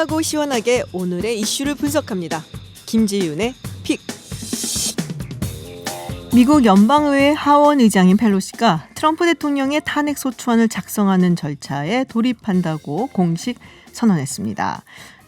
편리하고 시원하게 오늘의 이슈를 분석합니다. 김지윤의 픽. 미국 연방의회 하원 의장인 펠로시가 트럼프 대통령의 탄핵 소추안을 작성하는 절차에 돌입한다고 공식 선언했습니다.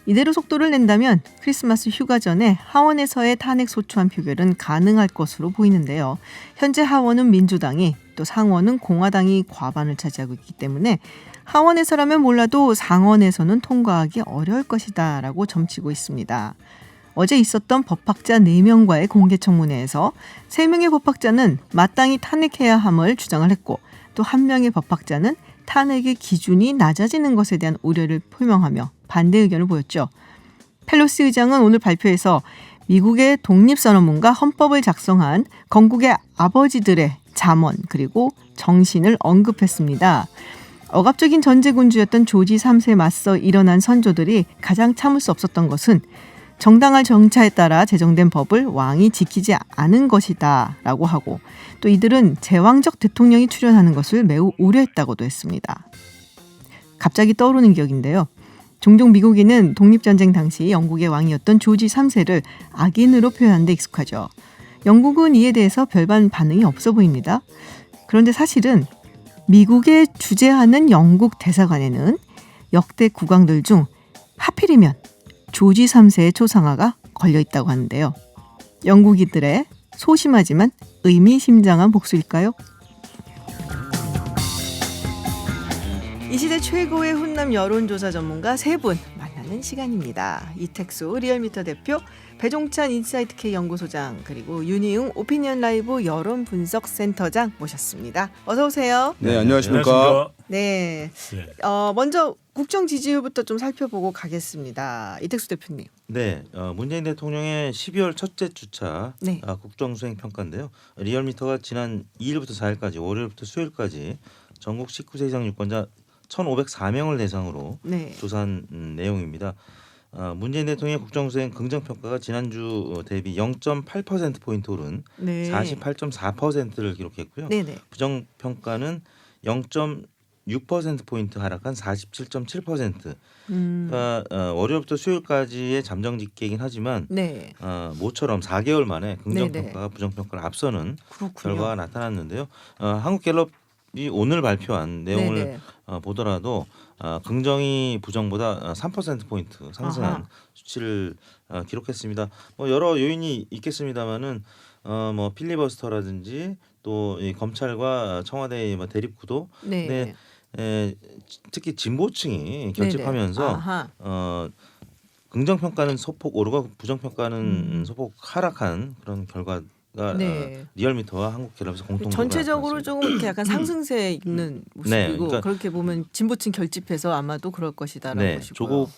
이대로 속도를 낸다면 크리스마스 휴가 전에 하원에서의 탄핵 소추안 표결은 가능할 것으로 보이는데요. 현재 하원은 민주당이 또 상원은 공화당이 과반을 차지하고 있기 때문에 하원에서라면 몰라도 상원에서는 통과하기 어려울 것이다 라고 점치고 있습니다. 어제 있었던 법학자 4명과의 공개청문회에서 3명의 법학자는 마땅히 탄핵해야 함을 주장을 했고 또 1명의 법학자는 탄핵의 기준이 낮아지는 것에 대한 우려를 표명하며 반대 의견을 보였죠. 펠로시 의장은 오늘 발표에서 미국의 독립선언문과 헌법을 작성한 건국의 아버지들의 잠언 그리고 정신을 언급했습니다. 억압적인 전제군주였던 조지 3세에 맞서 일어난 선조들이 가장 참을 수 없었던 것은 정당할 정차에 따라 제정된 법을 왕이 지키지 않은 것이다 라고 하고 또 이들은 제왕적 대통령이 출연하는 것을 매우 우려했다고도 했습니다. 갑자기 떠오르는 기억인데요. 종종 미국인은 독립전쟁 당시 영국의 왕이었던 조지 3세를 악인으로 표현하는 데 익숙하죠. 영국은 이에 대해서 별반 반응이 없어 보입니다. 그런데 사실은 미국에 주재하는 영국 대사관에는 역대 국왕들 중 하필이면 조지 3세의 초상화가 걸려있다고 하는데요. 영국인들의 소심하지만 의미심장한 복수일까요? 이 시대 최고의 훈남 여론조사 전문가 3분 만나는 시간입니다. 이택수 리얼미터 대표, 배종찬 인사이트K 연구소장, 그리고 윤희웅 오피니언 라이브 여론분석센터장 모셨습니다. 어서 오세요. 네, 안녕하십니까. 네, 먼저 국정 지지율부터 좀 살펴보고 가겠습니다. 이택수 대표님. 네, 문재인 대통령의 12월 첫째 주차 네. 국정수행 평가인데요. 리얼미터가 지난 2일부터 4일까지, 월요일부터 수요일까지 전국 19세 이상 유권자 1,504명을 대상으로 네. 조사한 내용입니다. 문재인 대통령의 국정수행 긍정평가가 지난주 대비 0.8%포인트 오른 네. 48.4%를 기록했고요. 네네. 부정평가는 0.6%포인트 하락한 47.7%. 그러니까 월요일부터 수요일까지의 잠정 집계이긴 하지만 네. 모처럼 4개월 만에 긍정평가가 부정평가를 앞서는 그렇군요. 결과가 나타났는데요. 한국갤럽이 오늘 발표한 내용을 보더라도 긍정이 부정보다 3%포인트 상승한 아하. 수치를 기록했습니다. 뭐 여러 요인이 있겠습니다만은 뭐 필리버스터라든지 또 이 검찰과 청와대의 뭐 대립 구도, 네. 특히 진보층이 결집하면서 아하. 긍정평가는 소폭 오르고 부정평가는 소폭 하락한 그런 결과가 네. 리얼미터와 한국갤럽에서 공통적으로 전체적으로 나타났습니다. 조금 이렇게 약간 상승세에 있는 모습이고 네, 그러니까 그렇게 보면 진보층 결집해서 아마도 그럴 것이다라고 네, 보시고요. 조국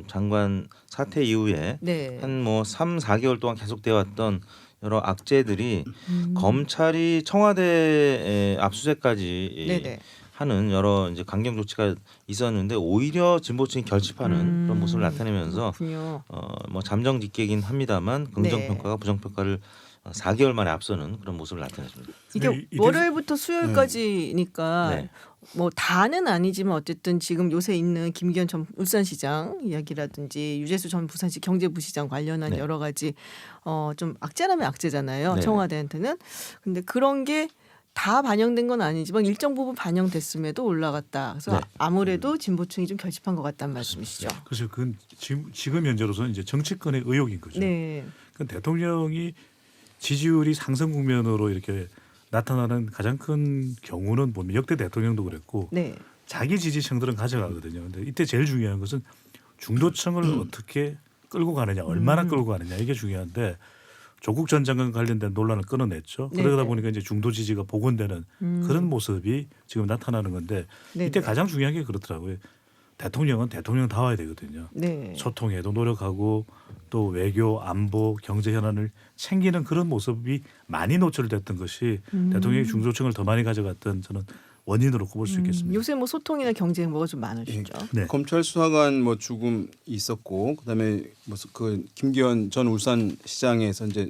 장관 사태 이후에 네. 한 뭐 3, 4개월 동안 계속되어 왔던 여러 악재들이 검찰이 청와대 압수수색까지 네네. 하는 여러 이제 강경 조치가 있었는데 오히려 진보층이 결집하는 그런 모습을 나타내면서 그렇군요. 뭐 잠정 집계이긴 합니다만 긍정평가가 부정평가를 4개월 만에 앞서는 그런 모습을 나타냈습니다. 이게 월요일부터 수요일까지니까 네. 뭐 다는 아니지만 어쨌든 지금 요새 있는 김기현 전 울산시장 이야기라든지 유재수 전 부산시 경제부시장 관련한 네. 여러 가지 좀 악재라면 악재잖아요. 네. 청와대한테는. 근데 그런 게 다 반영된 건 아니지만 일정 부분 반영됐음에도 올라갔다. 그래서 네. 아무래도 진보층이 좀 결집한 것 같다는 말씀이시죠. 그래서 그건 지금 현재로서는 이제 정치권의 의혹인 거죠. 네. 그 대통령이 지지율이 상승 국면으로 이렇게 나타나는 가장 큰 경우는 보면 역대 대통령도 그랬고 네. 자기 지지층들은 가져가거든요. 근데 이때 제일 중요한 것은 중도층을 어떻게 끌고 가느냐, 얼마나 끌고 가느냐 이게 중요한데 조국 전 장관 관련된 논란을 끊어냈죠. 그러다 네네. 보니까 이제 중도 지지가 복원되는 그런 모습이 지금 나타나는 건데 네네. 이때 가장 중요한 게 그렇더라고요. 대통령은 대통령다워야 되거든요. 네. 소통에도 노력하고 또 외교, 안보, 경제 현안을 챙기는 그런 모습이 많이 노출됐던 것이 대통령이 중도층을 더 많이 가져갔던 저는 원인으로 꼽을 수 있겠습니다. 요새 뭐 소통이나 경제 뭐가 좀 많으시죠? 네. 검찰 수사관 뭐 죽음 있었고 그다음에 뭐 그 김기현 전 울산시장에서 이제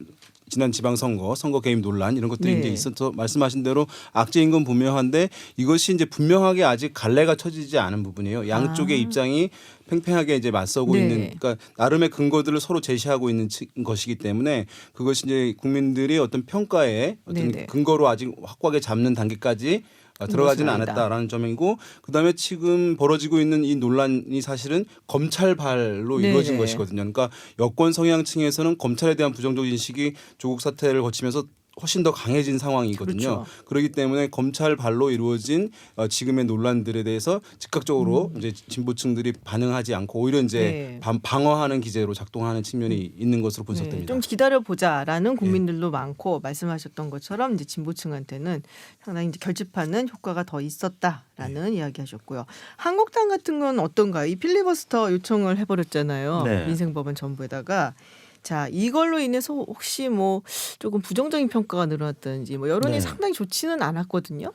지난 지방선거, 선거 개입 논란 이런 것들이 네. 이제 있어서 말씀하신 대로 악재인 건 분명한데 이것이 이제 분명하게 아직 갈래가 쳐지지 않은 부분이에요. 양쪽의 입장이 팽팽하게 이제 맞서고 네. 있는, 그러니까 나름의 근거들을 서로 제시하고 있는 것이기 때문에 그것이 이제 국민들이 어떤 평가에 어떤 네네. 근거로 아직 확고하게 잡는 단계까지 들어가지는 아니다. 않았다라는 점이고, 그다음에 지금 벌어지고 있는 이 논란이 사실은 검찰발로 네네. 이루어진 것이거든요. 그러니까 여권 성향층에서는 검찰에 대한 부정적 인식이 조국 사태를 거치면서 훨씬 더 강해진 상황이거든요. 그렇죠. 그렇기 때문에 검찰 발로 이루어진 지금의 논란들에 대해서 즉각적으로 이제 진보층들이 반응하지 않고 오히려 이제 네. 방어하는 기제로 작동하는 측면이 있는 것으로 네, 분석됩니다. 좀 기다려 보자라는 국민들도 많고 말씀하셨던 것처럼 이제 진보층한테는 상당히 이제 결집하는 효과가 더 있었다라는 이야기하셨고요. 한국당 같은 건 어떤가요? 이 필리버스터 요청을 해버렸잖아요. 네. 민생법안 전부에다가. 자, 이걸로 인해서 혹시 뭐 조금 부정적인 평가가 늘어났든지 뭐 여론이 네. 상당히 좋지는 않았거든요.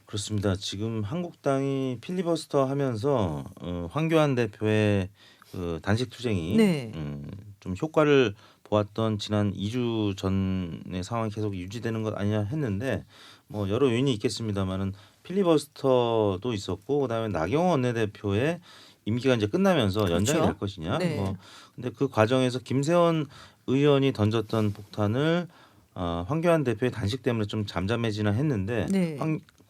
그렇습니다. 지금 한국당이 필리버스터 하면서 황교안 대표의 그 단식 투쟁이 네. 좀 효과를 보았던 지난 2주 전의 상황이 계속 유지되는 것 아니냐 했는데 뭐 여러 요인이 있겠습니다만은 필리버스터도 있었고 그다음에 나경원 원내대표의 임기가 이제 끝나면서 연장이 그렇죠. 될 것이냐. 네. 뭐 근데 그 과정에서 김세원 의원이 던졌던 폭탄을 황교안 대표의 단식 때문에 좀 잠잠해지나 했는데 네.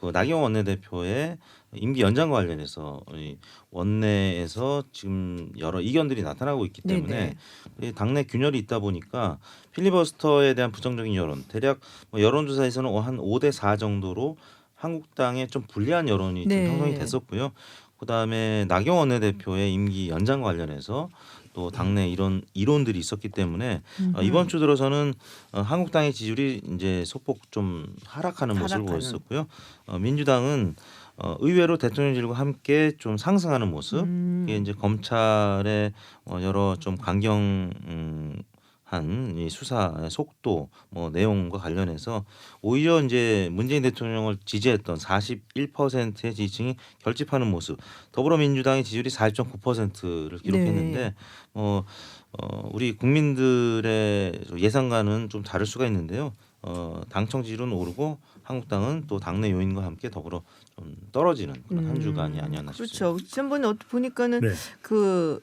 그 나경원 원내대표의 임기 연장과 관련해서 이 원내에서 지금 여러 이견들이 나타나고 있기 때문에 이 당내 균열이 있다 보니까 필리버스터에 대한 부정적인 여론, 대략 뭐 여론조사에서는 한 5대4 정도로 한국당에 좀 불리한 여론이 네. 좀 형성이 됐었고요. 그다음에 나경원 원내대표의 임기 연장 관련해서 또 당내 이런 이론들이 있었기 때문에 이번 주 들어서는 한국당의 지지율이 이제 소폭 좀 하락하는 모습을 하락하는. 보였었고요. 민주당은 의외로 대통령실과 함께 좀 상승하는 모습. 이게 이제 검찰의 여러 좀 강경한 이 수사의 속도, 뭐 내용과 관련해서 오히려 이제 문재인 대통령을 지지했던 41%의 지지층이 결집하는 모습. 더불어민주당의 지지율이 40.9%를 기록했는데, 우리 국민들의 예상과는 좀 다를 수가 있는데요. 당청 지지율은 오르고 한국당은 또 당내 요인과 함께 더불어 좀 떨어지는 그런 한 주간이 아니었나 싶습니다. 그렇죠. 지난번에 보니까는 네. 그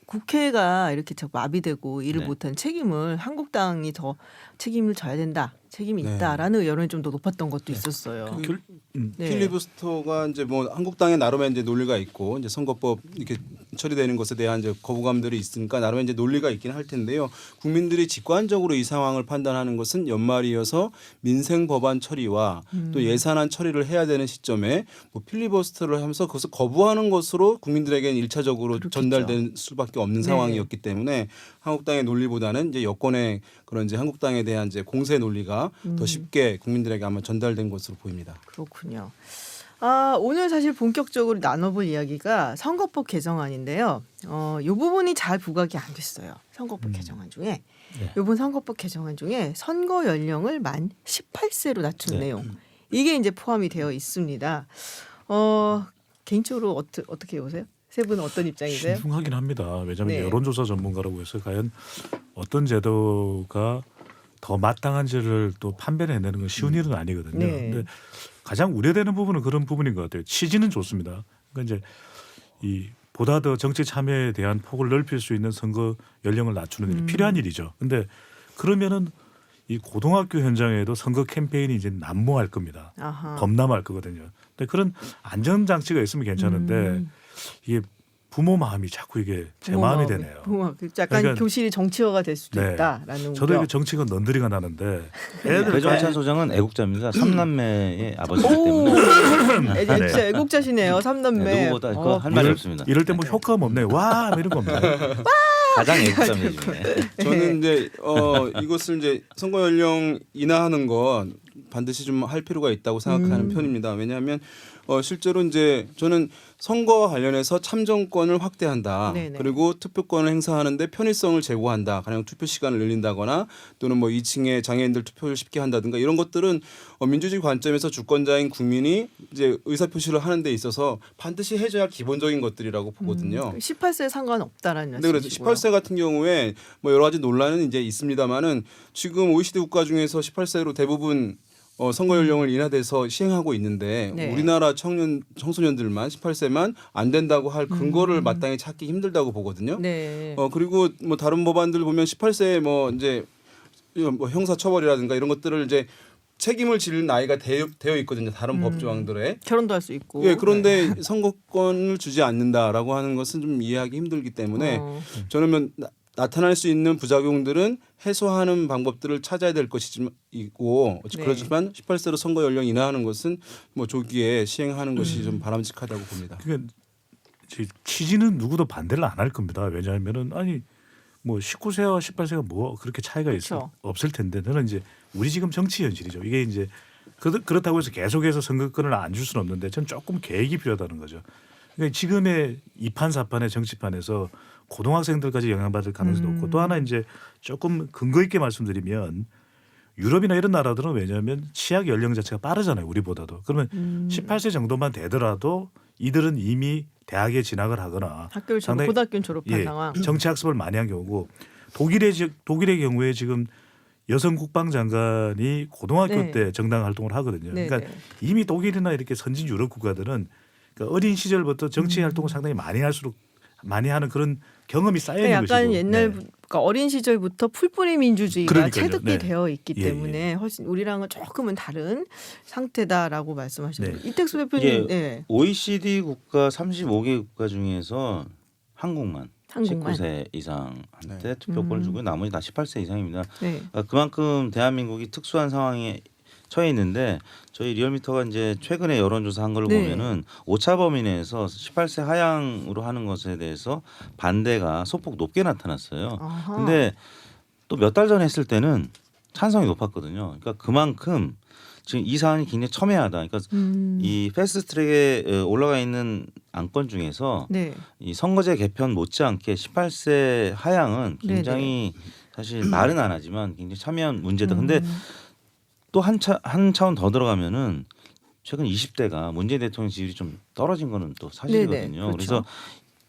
국회가 이렇게 자꾸 마비되고 일을 네. 못한 책임을 한국당이 더 책임을 져야 된다. 책임이 네. 있다라는 여론이 좀 더 높았던 것도 있었어요. 네. 필리버스터가 이제 뭐 한국당의 나름의 이제 논리가 있고 이제 선거법 이렇게 처리되는 것에 대한 이제 거부감들이 있으니까 나름의 이제 논리가 있긴 할 텐데요. 국민들이 직관적으로 이 상황을 판단하는 것은 연말이어서 민생 법안 처리와 또 예산안 처리를 해야 되는 시점에 뭐 필리버스터를 하면서 그것을 거부하는 것으로 국민들에게는 일차적으로 그렇겠죠. 전달될 수밖에 없는 네. 상황이었기 때문에 한국당의 논리보다는 이제 여권의 그런 이제 한국당에 대한 이제 공세 논리가 더 쉽게 국민들에게 아마 전달된 것으로 보입니다. 그렇군요. 오늘 사실 본격적으로 나눠볼 이야기가 선거법 개정안인데요. 이 부분이 잘 부각이 안 됐어요. 선거법 개정안 중에. 이번 선거법 개정안 중에 선거 연령을 만 18세로 낮춘 네. 내용. 이게 이제 포함이 되어 있습니다. 개인적으로 어떻게 보세요? 세 분은 어떤 입장이세요? 신중하긴 합니다. 왜냐하면 네. 여론조사 전문가라고 해서 과연 어떤 제도가 더 마땅한지를 또 판별해내는 건 쉬운 일은 아니거든요. 네. 근데 가장 우려되는 부분은 그런 부분인 것 같아요. 취지는 좋습니다. 그러니까 이제 이 보다 더 정치 참여에 대한 폭을 넓힐 수 있는 선거 연령을 낮추는 일이 필요한 일이죠. 근데 그러면은 이 고등학교 현장에도 선거 캠페인이 이제 난무할 겁니다. 아하. 범람할 거거든요. 근데 그런 안전 장치가 있으면 괜찮은데 이게 부모 마음이 자꾸 이게 제 마음이 되네요. 약간 그러니까 교실이 정치화가 될 수도 네. 있다라는 저도 우려. 이게 정치가 넌드리가 나는데 애들 배종찬 소장은 애국자입니다. 3남매의 아버지이기 오, 때문에 진짜 애국자시네요. 삼남매. 네, 누구보다 그거 할 말이 없습니다. 이럴 때 뭐 효과음 없네. 와 뭐 이런 거 없네. 가장 애국자입니다. 저는 이제 이것을 이제 선거 연령 인하하는 건 반드시 좀 할 필요가 있다고 생각하는 편입니다. 왜냐하면 실제로 이제 저는 선거와 관련해서 참정권을 확대한다. 네네. 그리고 투표권을 행사하는데 편의성을 제고한다. 가령 투표 시간을 늘린다거나 또는 뭐 2층에 장애인들 투표를 쉽게 한다든가 이런 것들은 민주주의 관점에서 주권자인 국민이 이제 의사표시를 하는 데 있어서 반드시 해줘야 할 기본적인 것들이라고 보거든요. 18세에 상관없다라는 네, 그래서 말씀이시고요. 18세 같은 경우에 뭐 여러 가지 논란은 이제 있습니다만은 지금 OECD 국가 중에서 18세로 대부분 선거 연령을 인하돼서 시행하고 있는데 네. 우리나라 청소년들만 18세만 안 된다고 할 근거를 마땅히 찾기 힘들다고 보거든요. 네. 그리고 뭐 다른 법안들 보면 18세에 뭐 이제 뭐 형사 처벌이라든가 이런 것들을 이제 책임을 질 나이가 되어 있거든요. 다른 법 조항들에. 결혼도 할 수 있고. 예, 그런데 선거권을 주지 않는다라고 하는 것은 좀 이해하기 힘들기 때문에 저는 나타날 수 있는 부작용들은 해소하는 방법들을 찾아야 될 것이고 네. 그렇지만 18세로 선거 연령 인하하는 것은 뭐 조기에 시행하는 것이 좀 바람직하다고 봅니다. 그러니까 취지는 누구도 반대를 안 할 겁니다. 왜냐하면은 아니 뭐 19세와 18세가 뭐 그렇게 차이가 그렇죠. 없을 텐데 저는 이제 우리 지금 정치 현실이죠. 이게 이제 그렇다고 해서 계속해서 선거권을 안 줄 수는 없는데 전 조금 계획이 필요하다는 거죠. 그러니까 지금의 이판사판의 정치판에서 고등학생들까지 영향받을 가능성이 높고 또 하나 이제 조금 근거 있게 말씀드리면 유럽이나 이런 나라들은 왜냐하면 취약 연령 자체가 빠르잖아요. 우리보다도. 그러면 18세 정도만 되더라도 이들은 이미 대학에 진학을 하거나 학교를 상당히- 고등학교 졸업한 상황. 정치 학습을 많이 한 경우고 독일의 경우에 지금 여성 국방장관이 고등학교 네. 때 정당 활동을 하거든요. 네, 그러니까 네. 이미 독일이나 이렇게 선진 유럽 국가들은 그러니까 어린 시절부터 정치 활동을 상당히 많이 하는 그런 경험이 쌓여 있는 그러니까 약간 것이고. 옛날 네. 그러니까 어린 시절부터 풀뿌리 민주주의가 그러니까요. 체득이 네. 되어 있기 예, 때문에 훨씬 우리랑은 조금은 다른 상태다라고 말씀하시는 네. 거예요. 이택수 대표님, 이게 네. OECD 국가 35개 국가 중에서 한국만 한국만. 19세 이상한테 네. 투표권을 주고 나머지 다 18세 이상입니다. 네. 그러니까 그만큼 대한민국이 특수한 상황에 처해 있는데 저희 리얼미터가 이제 최근에 여론조사한 걸 네. 보면은 오차 범위 내에서 18세 하향으로 하는 것에 대해서 반대가 소폭 높게 나타났어요. 아하. 근데 또 몇 달 전에 했을 때는 찬성이 높았거든요. 그러니까 그만큼 지금 이 사안이 굉장히 첨예하다. 그러니까 이 패스트트랙에 올라가 있는 안건 중에서 네. 이 선거제 개편 못지않게 18세 하향은 굉장히 사실 말은 안 하지만 굉장히 첨예한 문제다. 근데 또 한 차원 더 들어가면은 최근 20대가 문재인 대통령 지지율이 좀 떨어진 거는 또 사실이거든요. 네네, 그렇죠. 그래서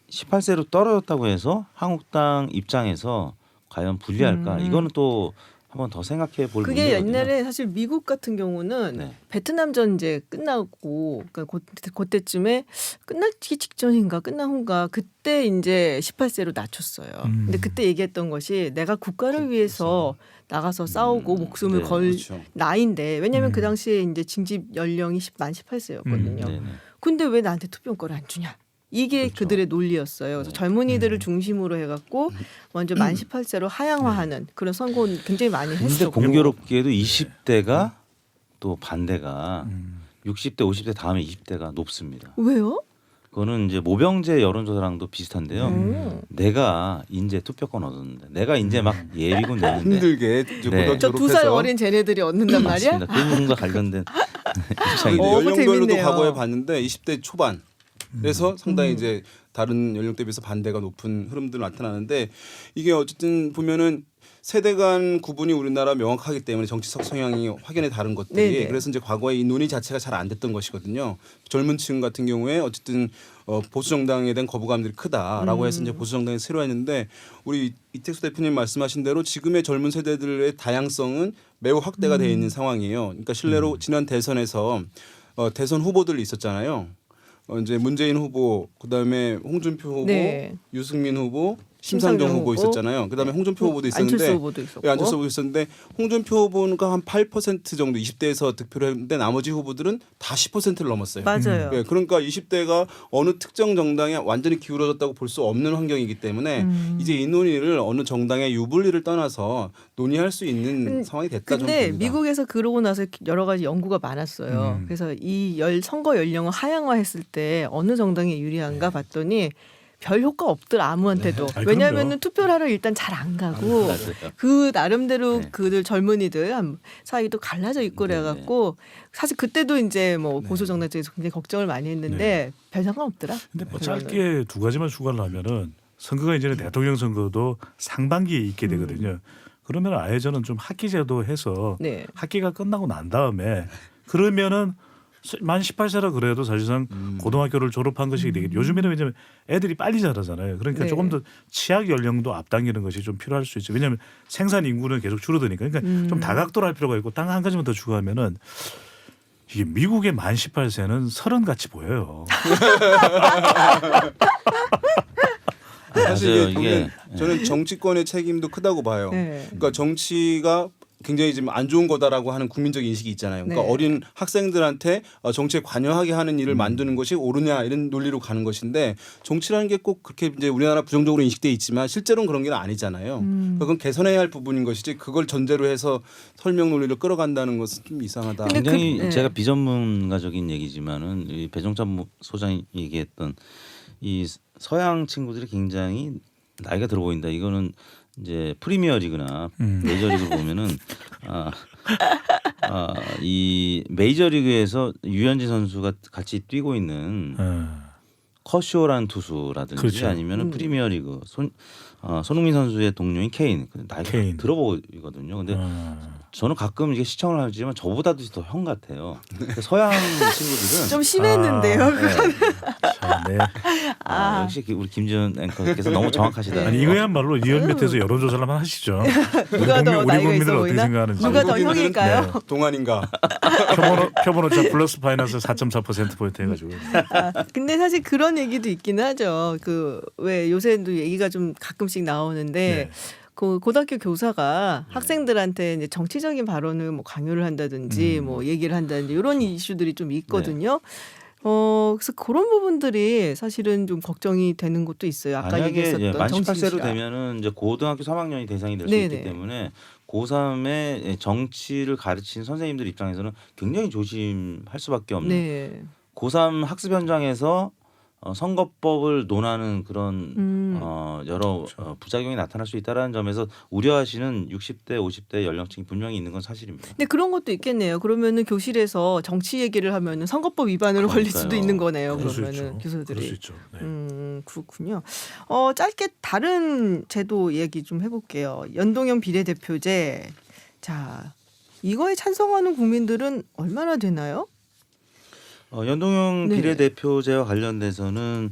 18세로 떨어졌다고 해서 한국당 입장에서 과연 불리할까? 이거는 또 한번 더 생각해 볼 그게 문제거든요. 옛날에 사실 미국 같은 경우는 네. 베트남 전제 끝나고 그러니까 그때쯤에 끝나기 직전인가 끝난 후인가 그때 이제 18세로 낮췄어요. 근데 그때 얘기했던 것이 내가 국가를 위해서 나가서 싸우고 목숨을 네, 걸 그렇죠. 나이인데 왜냐하면 그 당시에 이제 징집 연령이 만 18세였거든요. 네네. 근데 왜 나한테 투표권을 안 주냐? 이게 그렇죠. 그들의 논리였어요. 그래서 젊은이들을 중심으로 해갖고 먼저 만 18세로 하향화하는 그런 선거는 굉장히 많이 근데 했었고. 공교롭게도 20대가 또 반대가 60대, 50대 다음에 20대가 높습니다. 왜요? 그거는 이제 모병제 여론조사랑도 비슷한데요. 내가 인제 투표권 얻었는데, 내가 인제 막 예비군 냈는데, 힘들게 네. 고등학교 저 2살 졸업해서 어린 쟤네들이 얻는단 말이야? 맞습니다. 그 부분과 관련된 입장인데. 연령별로도 재밌네요. 과거에 봤는데 20대 초반 그래서 상당히 이제 다른 연령대 비해서 반대가 높은 흐름들 나타나는데 이게 어쨌든 보면은 세대 간 구분이 우리나라 명확하기 때문에 정치적 성향이 확연히 다른 것들이 네네. 그래서 이제 과거에 이 논의 자체가 잘 안 됐던 것이거든요. 젊은 층 같은 경우에 어쨌든 보수 정당에 대한 거부감들이 크다라고 해서 이제 보수 정당이 새로웠는데 우리 이택수 대표님 말씀하신 대로 지금의 젊은 세대들의 다양성은 매우 확대가 되어 있는 상황이에요. 그러니까 실례로 지난 대선에서 대선 후보들이 있었잖아요. 이제 문재인 후보, 그다음에 홍준표 후보, 네. 유승민 후보, 심상정 후보 있었잖아요. 그다음에 홍준표 후보도 있었는데 안철수 후보도 있었고. 예, 안철수 후보도 있었는데 홍준표 후보가 한 8% 정도 20대에서 득표를 했는데 나머지 후보들은 다 10%를 넘었어요. 맞아요. 예, 그러니까 20대가 어느 특정 정당에 완전히 기울어졌다고 볼 수 없는 환경이기 때문에 이제 이 논의를 어느 정당의 유불리를 떠나서 논의할 수 있는 상황이 됐다 저는 근데 봅니다. 미국에서 그러고 나서 여러 가지 연구가 많았어요. 그래서 이 선거 연령을 하향화했을 때 어느 정당이 유리한가 봤더니 별 효과 없더라 아무한테도. 아니, 왜냐하면 그럼요. 투표를 하러 일단 잘 안 가고 맞아요. 그 나름대로 네. 그들 젊은이들 사이도 갈라져 있고 네, 그래갖고 사실 그때도 이제 뭐 보수 정당 쪽에서 굉장히 걱정을 많이 했는데 별 상관 없더라. 근데 뭐 그거는. 짧게 두 가지만 추가를 하면은 선거가 이제는 대통령 선거도 상반기에 있게 되거든요. 그러면 아예 저는 좀 학기제도 해서 네. 학기가 끝나고 난 다음에 그러면은 만 18세라 그래도 사실상 고등학교를 졸업한 것이 되겠죠. 요즘에는 왜냐하면 애들이 빨리 자라잖아요. 그러니까 네. 조금 더 취약 연령도 앞당기는 것이 좀 필요할 수 있죠. 왜냐하면 생산 인구는 계속 줄어드니까. 그러니까 좀 다각도로 할 필요가 있고 딱 한 가지만 더 추가하면은 이게 미국의 만 18세는 30 같이 보여요. 사실 맞아요. 이게 이게 보면 저는 정치권의 책임도 크다고 봐요. 네. 그러니까 정치가 굉장히 지금 안 좋은 거다라고 하는 국민적 인식이 있잖아요. 그러니까 네. 어린 학생들한테 정치에 관여하게 하는 일을 만드는 것이 옳으냐 이런 논리로 가는 것인데 정치라는 게 꼭 그렇게 이제 우리나라 부정적으로 인식돼 있지만 실제로는 그런 게 아니잖아요. 그러니까 그건 개선해야 할 부분인 것이지 그걸 전제로 해서 설명 논리를 끌어간다는 것은 좀 이상하다. 근데 굉장히 네. 제가 비전문가적인 얘기지만은 이 배종찬 소장이 얘기했던 이 서양 친구들이 굉장히 나이가 들어 보인다. 이거는 이제 프리미어리그나 메이저리그 보면은 이 메이저리그에서 유현진 선수가 같이 뛰고 있는 커쇼라는 투수라든지 그렇죠. 아니면은 프리미어리그 손흥민 선수의 동료인 케인. 근데 나이가 케인. 들어 보이거든요. 근데 저는 가끔 이게 시청을 하지만 저보다도 더 형 같아요. 서양 친구들은 좀 심했는데요. 네. 역시 우리 김지은 앵커께서 너무 정확하시다. 아니 이거야말로 이연 밑에서 여론조사를 한번 하시죠. 누가 더 우리 나이가 국민들 있어 어떻게 보이나? 생각하는지. 누가 더 한국인들은 형일까요? 동안인가? 표본오차 플러스 마이너스 4.4% 해가지고. 근데 사실 그런 얘기도 있긴 하죠. 그 왜 요새도 얘기가 좀 가끔씩 나오는데 네. 그 고등학교 교사가 학생들한테 이제 정치적인 발언을 뭐 강요를 한다든지 뭐 얘기를 한다든지 이런 이슈들이 좀 있거든요. 그래서 그런 부분들이 사실은 좀 걱정이 되는 것도 있어요. 아까 만약에 얘기했었던 만 정치 18세로 이슈가. 되면은 이제 고등학교 3학년이 대상이 될 수 네네. 있기 때문에 고3의 정치를 가르치는 선생님들 입장에서는 굉장히 조심할 수밖에 없는 네. 고3 학습 현장에서 선거법을 논하는 그런 여러 부작용이 나타날 수 있다는 점에서 우려하시는 60대, 50대 연령층이 분명히 있는 건 사실입니다. 근데 그런 것도 있겠네요. 그러면은 교실에서 정치 얘기를 하면은 선거법 위반으로 걸릴 수도 그러니까요. 있는 거네요. 그럴 수 그러면은 있죠. 교수들이. 그럴 수 있죠. 네. 그렇군요. 짧게 다른 제도 얘기 좀 해볼게요. 연동형 비례대표제. 자, 이거에 찬성하는 국민들은 얼마나 되나요? 연동형 네. 비례대표제와 관련돼서는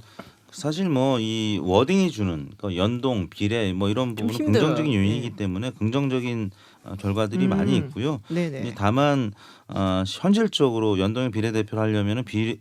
사실 뭐 이 워딩이 주는 그러니까 연동, 비례 뭐 이런 좀 부분은 힘들어요. 긍정적인 요인이기 네. 때문에 긍정적인 결과들이 많이 있고요. 네네. 다만 현실적으로 연동형 비례대표를 하려면은 비례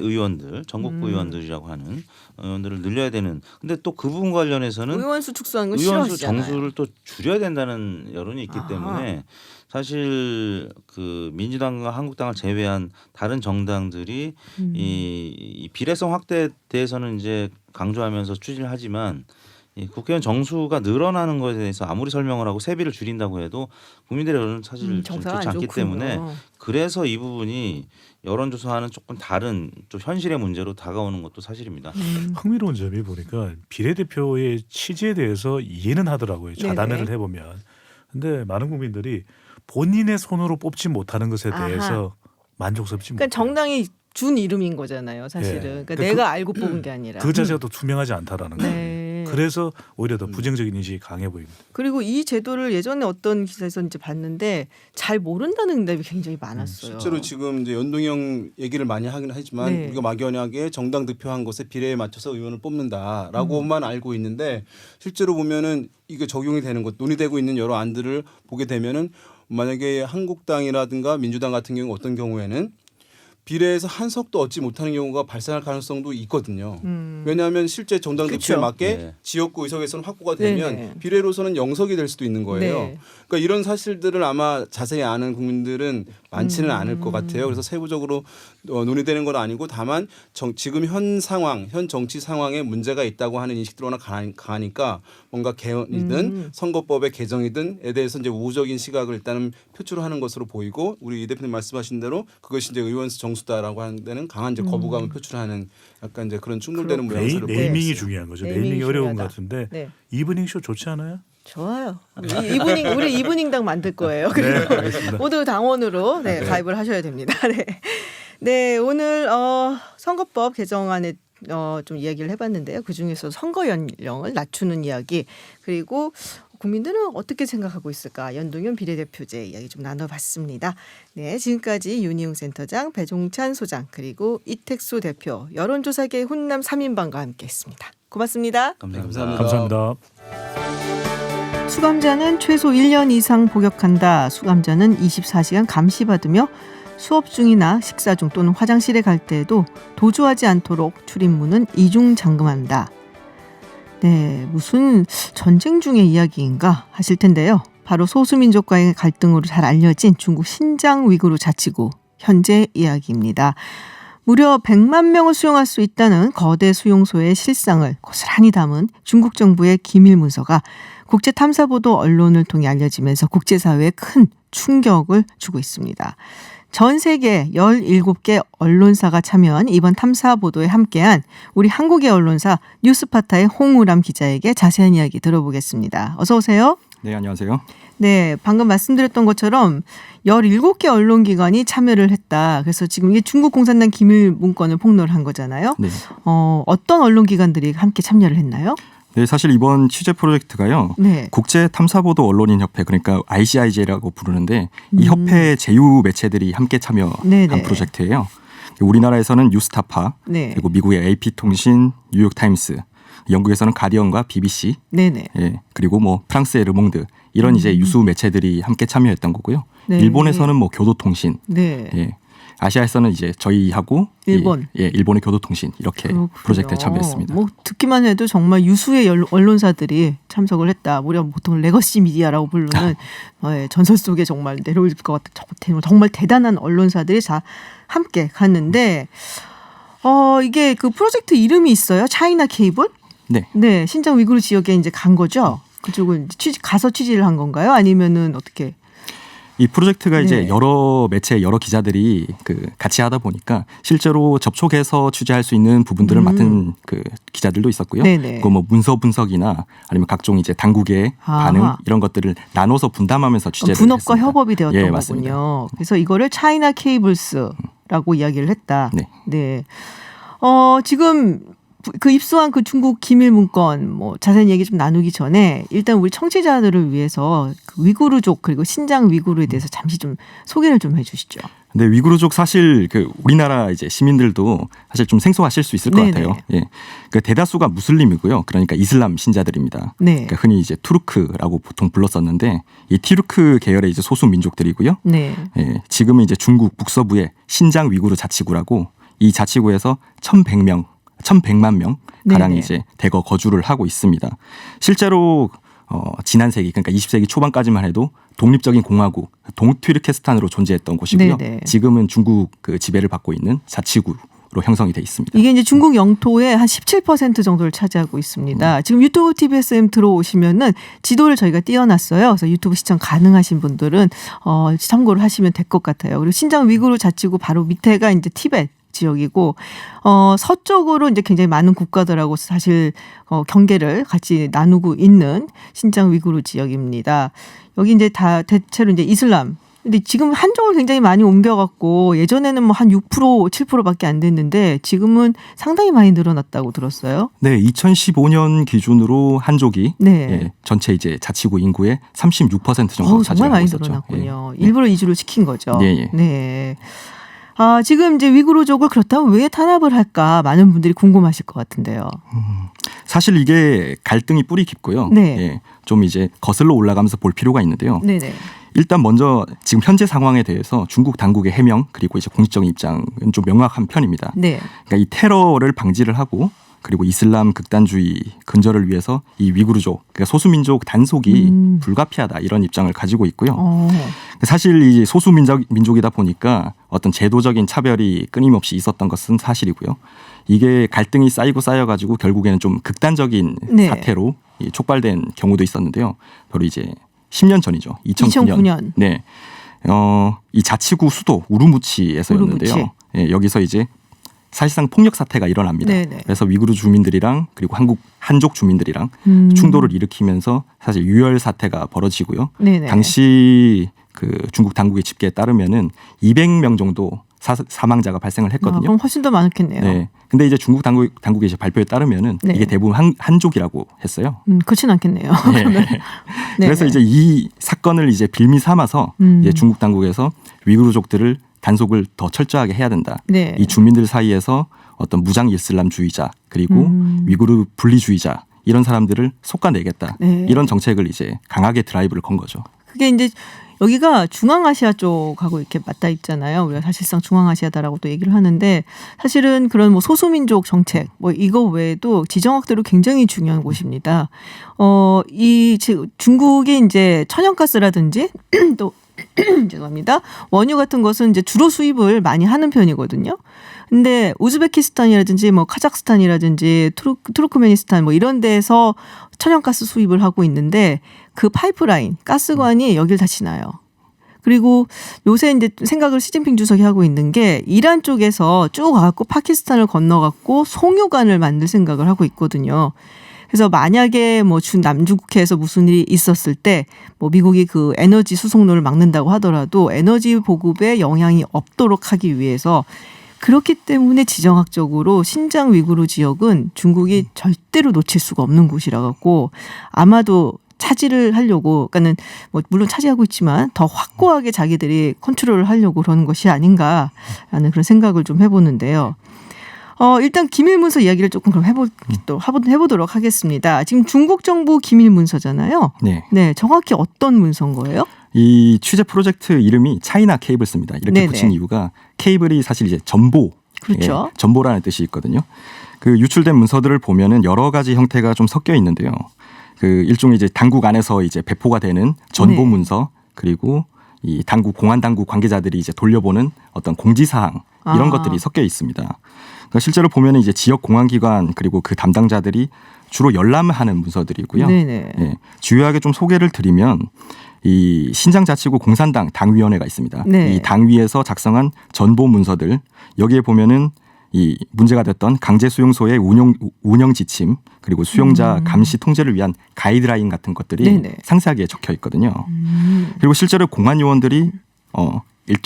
의원들, 전국구 의원들이라고 하는 의원들을 늘려야 되는. 근데 또 그 부분 관련해서는 의원수 축소하는 건 의원수 싫어하시잖아요. 정수를 또 줄여야 된다는 여론이 있기 아하. 때문에 사실 그 민주당과 한국당을 제외한 다른 정당들이 이 비례성 확대에 대해서는 이제 강조하면서 추진을 하지만 이 국회의원 정수가 늘어나는 것에 대해서 아무리 설명을 하고 세비를 줄인다고 해도 국민들의 여론은 사실 좀 정서가 좋지 안 않기 좋군요. 때문에 그래서 이 부분이 여론조사와는 조금 다른 좀 현실의 문제로 다가오는 것도 사실입니다. 흥미로운 점이 보니까 비례대표의 취지에 대해서 이해는 하더라고요. 자담회를 네네. 해보면. 근데 많은 국민들이 본인의 손으로 뽑지 못하는 것에 아하. 대해서 만족스럽지 그러니까 못해요. 정당이 준 이름인 거잖아요, 사실은. 예. 그러니까 그러니까 내가 알고 뽑은 게 아니라. 그 자체가 더 투명하지 않다라는 거예요. 네. 그래서 오히려 더 부정적인 인식이 강해 보입니다. 그리고 이 제도를 예전에 어떤 기사에서 이제 봤는데 잘 모른다는 응답이 굉장히 많았어요. 실제로 지금 이제 연동형 얘기를 많이 하긴 하지만 네. 우리가 막연하게 정당 득표한 것에 비례에 맞춰서 의원을 뽑는다라고만 알고 있는데 실제로 보면은 이게 적용이 되는 것 논의되고 있는 여러 안들을 보게 되면은 만약에 한국당이라든가 민주당 같은 경우 어떤 경우에는 비례에서 한 석도 얻지 못하는 경우가 발생할 가능성도 있거든요. 왜냐하면 실제 정당 득표에 그쵸. 맞게 네. 지역구 의석에서는 확보가 되면 네네. 비례로서는 0석이 될 수도 있는 거예요. 네. 그러니까 이런 사실들을 아마 자세히 아는 국민들은 많지는 않을 것 같아요. 그래서 세부적으로 논의되는 건 아니고 다만 지금 현 상황, 현 정치 상황에 문제가 있다고 하는 인식들로나 강하니까 뭔가 개헌이든 선거법의 개정이든에 대해서 이제 우호적인 시각을 일단은 표출하는 것으로 보이고 우리 이 대표님 말씀하신 대로 그것이 이제 의원 수 정수 원수다라고 하는 데는 강한 이제 거부감을 표출하는 약간 이제 그런 충돌되는 모양새를 네이밍이 보였어요. 중요한 거죠. 네이밍이 네이밍이 어려운 중요하다. 것 같은데 네. 이브닝 쇼 좋지 않아요? 좋아요. 우리 이브닝당 만들 거예요. 그리고 모두 당원으로 가입을 하셔야 됩니다. 네. 네, 오늘 선거법 개정안에 좀 이야기를 해봤는데요. 그 중에서 선거 연령을 낮추는 이야기 그리고 국민들은 어떻게 생각하고 있을까? 연동형 비례대표제 이야기 좀 나눠봤습니다. 네, 지금까지 윤희용 센터장, 배종찬 소장 그리고 이택수 대표 여론조사계 훈남 3인방과 함께했습니다. 고맙습니다. 감사합니다. 수감자는 최소 1년 이상 복역한다. 수감자는 24시간 감시받으며 수업 중이나 식사 중 또는 화장실에 갈 때에도 도주하지 않도록 출입문은 이중 잠금한다. 네, 무슨 전쟁 중의 이야기인가 하실 텐데요. 바로 소수민족과의 갈등으로 잘 알려진 중국 신장 위구르 자치구 현재 이야기입니다. 무려 100만 명을 수용할 수 있다는 거대 수용소의 실상을 고스란히 담은 중국 정부의 기밀 문서가 국제 탐사보도 언론을 통해 알려지면서 국제사회에 큰 충격을 주고 있습니다. 전 세계 17개 언론사가 참여한 이번 탐사 보도에 함께한 우리 한국의 언론사 뉴스파타의 홍우람 기자에게 자세한 이야기 들어보겠습니다. 어서 오세요. 네, 안녕하세요. 네, 방금 말씀드렸던 것처럼 17개 언론기관이 참여를 했다. 그래서 지금 이게 중국 공산당 기밀 문건을 폭로를 한 거잖아요. 네. 어떤 언론기관들이 함께 참여를 했나요? 네, 사실 이번 취재 프로젝트가요. 네. 국제 탐사보도 언론인 협회 그러니까 ICIJ라고 부르는데 이 협회 제휴 매체들이 함께 참여한 네네. 프로젝트예요. 우리나라에서는 뉴스타파, 네. 그리고 미국의 AP통신, 뉴욕타임스, 영국에서는 가디언과 BBC, 네네. 예, 그리고 뭐 프랑스의 르몽드 이런 이제 유수 매체들이 함께 참여했던 거고요. 네. 일본에서는 뭐 교도통신, 네. 예, 아시아에서는 이제 저희하고 일본. 일본의 교도통신 이렇게 그렇군요. 프로젝트에 참여했습니다. 뭐 듣기만 해도 정말 유수의 언론사들이 참석을 했다. 우리가 보통 레거시 미디어라고 부르는 전설 속에 정말 내려올 것 같은 정말 대단한 언론사들이 다 함께 갔는데 이게 그 프로젝트 이름이 있어요. 차이나 케이블? 네. 네, 신장 위구르 지역에 이제 간 거죠. 그쪽은 가서 취재를 한 건가요? 아니면은 어떻게? 이 프로젝트가 이제 네. 여러 매체 여러 기자들이 같이 하다 보니까 실제로 접촉해서 취재할 수 있는 부분들을 맡은 기자들도 있었고요. 네네. 그 뭐 문서 분석이나 아니면 각종 이제 당국의 아하. 반응 이런 것들을 나눠서 분담하면서 취재를 분업과 했습니다. 협업이 되었던 예, 맞습니다. 거군요. 그래서 이거를 차이나 케이블스라고 이야기를 했다. 네. 네. 지금 그 입수한 그 중국 기밀 문건 뭐 자세한 얘기 좀 나누기 전에 일단 우리 청취자들을 위해서 그 위구르족 그리고 신장 위구르에 대해서 잠시 좀 소개를 좀 해주시죠. 근데 위구르족 사실 우리나라 이제 시민들도 사실 좀 생소하실 수 있을 것 네네. 같아요. 예. 대다수가 무슬림이고요. 그러니까 이슬람 신자들입니다. 네. 그러니까 흔히 이제 투르크라고 보통 불렀었는데 이 티르크 계열의 이제 소수 민족들이고요. 네. 예, 지금은 이제 중국 북서부의 신장 위구르 자치구라고 이 자치구에서 1,100만 명 가량이 네네. 이제 대거 거주를 하고 있습니다. 실제로 지난 세기 그러니까 20세기 초반까지만 해도 독립적인 공화국 동튀르케스탄으로 존재했던 곳이고요. 네네. 지금은 중국 지배를 받고 있는 자치구로 형성이 돼 있습니다. 이게 이제 중국 영토의 한 17% 정도를 차지하고 있습니다. 지금 유튜브 TBSM 들어오시면은 지도를 저희가 띄워놨어요. 그래서 유튜브 시청 가능하신 분들은 참고를 하시면 될 것 같아요. 그리고 신장 위구르 자치구 바로 밑에가 이제 티벳 지역이고 서쪽으로 이제 굉장히 많은 국가들하고 사실 경계를 같이 나누고 있는 신장 위구르 지역입니다. 여기 이제 다 대체로 이제 이슬람. 근데 지금 한족을 굉장히 많이 옮겨갖고 예전에는 뭐 한 6% 7%밖에 안 됐는데 지금은 상당히 많이 늘어났다고 들었어요. 네, 2015년 기준으로 한족이 네. 예, 전체 이제 자치구 인구의 36% 정도 정말 차지하고 많이 있었죠. 늘어났군요. 예. 일부러 이주를 시킨 거죠. 예, 예. 네. 지금 이제 위구르족을 그렇다면 왜 탄압을 할까 많은 분들이 궁금하실 것 같은데요. 사실 이게 갈등이 뿌리 깊고요. 네. 예, 좀 이제 거슬러 올라가면서 볼 필요가 있는데요. 네네. 일단 먼저 지금 현재 상황에 대해서 중국 당국의 해명 그리고 이제 공식적인 입장은 좀 명확한 편입니다. 네. 그러니까 이 테러를 방지를 하고 그리고 이슬람 극단주의 근절을 위해서 이 위구르족 그러니까 소수민족 단속이 불가피하다 이런 입장을 가지고 있고요. 사실 이 소수민족이다 보니까 어떤 제도적인 차별이 끊임없이 있었던 것은 사실이고요. 이게 갈등이 쌓이고 쌓여가지고 결국에는 좀 극단적인 네. 사태로 촉발된 경우도 있었는데요. 바로 이제 10년 전이죠. 2009년. 2009년. 네. 이 자치구 수도 우루무치에서였는데요. 우루무치. 예, 여기서 이제 사실상 폭력 사태가 일어납니다. 네네. 그래서 위구르 주민들이랑 그리고 한족 주민들이랑 충돌을 일으키면서 사실 유혈 사태가 벌어지고요. 네네. 당시 그 중국 당국의 집계에 따르면은 200명 정도 사망자가 발생을 했거든요. 그럼 훨씬 더 많겠네요. 네. 근데 이제 중국 당국의 이제 발표에 따르면은 네. 이게 대부분 한족이라고 했어요. 그렇진 않겠네요. 네. 네. 그래서 이제 이 사건을 이제 빌미 삼아서 이제 중국 당국에서 위구르족들을 단속을 더 철저하게 해야 된다. 네. 이 주민들 사이에서 어떤 무장 이슬람주의자 그리고 위구르 분리주의자 이런 사람들을 솎아내겠다. 네. 이런 정책을 이제 강하게 드라이브를 건 거죠. 그게 이제 여기가 중앙아시아 쪽하고 이렇게 맞닿아 있잖아요. 우리가 사실상 중앙아시아다라고 또 얘기를 하는데 사실은 그런 뭐 소수민족 정책 뭐 이거 외에도 지정학대로 굉장히 중요한 곳입니다. 이 중국이 이제 천연가스라든지 또 죄송합니다. 원유 같은 것은 이제 주로 수입을 많이 하는 편이거든요. 근데 우즈베키스탄이라든지 뭐 카자흐스탄이라든지 투르크메니스탄 뭐 이런 데에서 천연가스 수입을 하고 있는데 그 파이프라인 가스관이 여길 다 지나요. 그리고 요새 이제 생각을 시진핑 주석이 하고 있는 게 이란 쪽에서 쭉 가갖고 파키스탄을 건너갖고 송유관을 만들 생각을 하고 있거든요. 그래서 만약에 뭐 남중국해에서 무슨 일이 있었을 때 뭐 미국이 그 에너지 수송로를 막는다고 하더라도 에너지 보급에 영향이 없도록 하기 위해서 그렇기 때문에 지정학적으로 신장 위구르 지역은 중국이 절대로 놓칠 수가 없는 곳이라 갖고 아마도 차지를 하려고 그러니까는 뭐 물론 차지하고 있지만 더 확고하게 자기들이 컨트롤을 하려고 그러는 것이 아닌가라는 그런 생각을 좀 해보는데요. 일단 기밀문서 이야기를 조금 그럼 해보도록 하겠습니다. 지금 중국 정부 기밀문서잖아요. 네. 네, 정확히 어떤 문서인 거예요? 이 취재 프로젝트 이름이 차이나 케이블스입니다. 이렇게 네네. 붙인 이유가 케이블이 사실 이제 전보, 그렇죠. 예, 전보라는 뜻이 있거든요. 그 유출된 문서들을 보면은 여러 가지 형태가 좀 섞여 있는데요. 그 일종의 이제 당국 안에서 이제 배포가 되는 전보 네. 문서 그리고 이 당국 공안 당국 관계자들이 이제 돌려보는 어떤 공지 사항 이런 것들이 섞여 있습니다. 그러니까 실제로 보면은 이제 지역 공안기관 그리고 그 담당자들이 주로 열람하는 문서들이고요. 네네. 예, 주요하게 좀 소개를 드리면 이 신장자치구 공산당 당위원회가 있습니다. 네. 이 당위에서 작성한 전보 문서들 여기에 보면은 이 문제가 됐던 강제 수용소의 운영 지침 그리고 수용자 감시 통제를 위한 가이드라인 같은 것들이 네네. 상세하게 적혀 있거든요. 그리고 실제로 공안 요원들이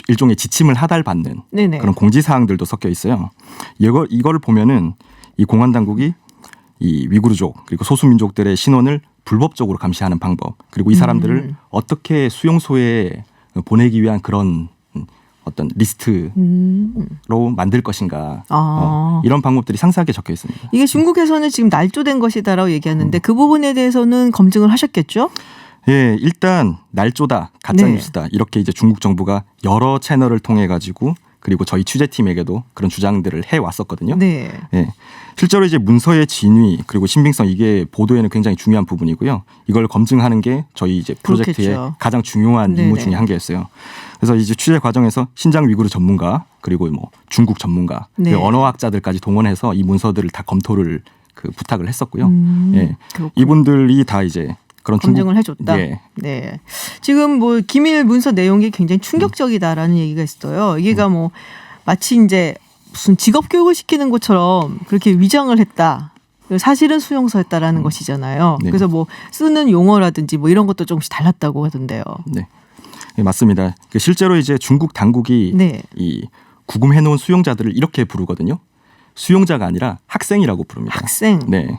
일종의 지침을 하달받는 네네. 그런 공지 사항들도 섞여 있어요. 이걸 보면은 이 공안 당국이 이 위구르족 그리고 소수민족들의 신원을 불법적으로 감시하는 방법 그리고 이 사람들을 어떻게 수용소에 보내기 위한 그런 어떤 리스트로 만들 것인가 이런 방법들이 상세하게 적혀 있습니다. 이게 중국에서는 지금 날조된 것이다라고 얘기하는데 그 부분에 대해서는 검증을 하셨겠죠? 예, 일단 날조다, 가짜 뉴스다 이렇게 이제 중국 정부가 여러 채널을 통해 가지고 그리고 저희 취재팀에게도 그런 주장들을 해 왔었거든요. 네. 예. 실제로 이제 문서의 진위 그리고 신빙성 이게 보도에는 굉장히 중요한 부분이고요. 이걸 검증하는 게 저희 이제 프로젝트의 그렇겠죠. 가장 중요한 임무 네네. 중에 한 개였어요. 그래서 이제 취재 과정에서 신장 위구르 전문가 그리고 뭐 중국 전문가 네. 그리고 언어학자들까지 동원해서 이 문서들을 다 검토를 부탁을 했었고요. 예. 그렇군요. 이분들이 다 이제 그런 검증을 해줬다. 예. 네. 지금 뭐 기밀 문서 내용이 굉장히 충격적이다라는 얘기가 있어요. 이게가 뭐 마치 이제 무슨 직업 교육을 시키는 것처럼 그렇게 위장을 했다. 사실은 수용소였다라는 것이잖아요. 네. 그래서 뭐 쓰는 용어라든지 뭐 이런 것도 조금씩 달랐다고 하던데요. 네. 네, 맞습니다. 실제로 이제 중국 당국이 네. 이 구금해 놓은 수용자들을 이렇게 부르거든요. 수용자가 아니라 학생이라고 부릅니다. 학생. 네.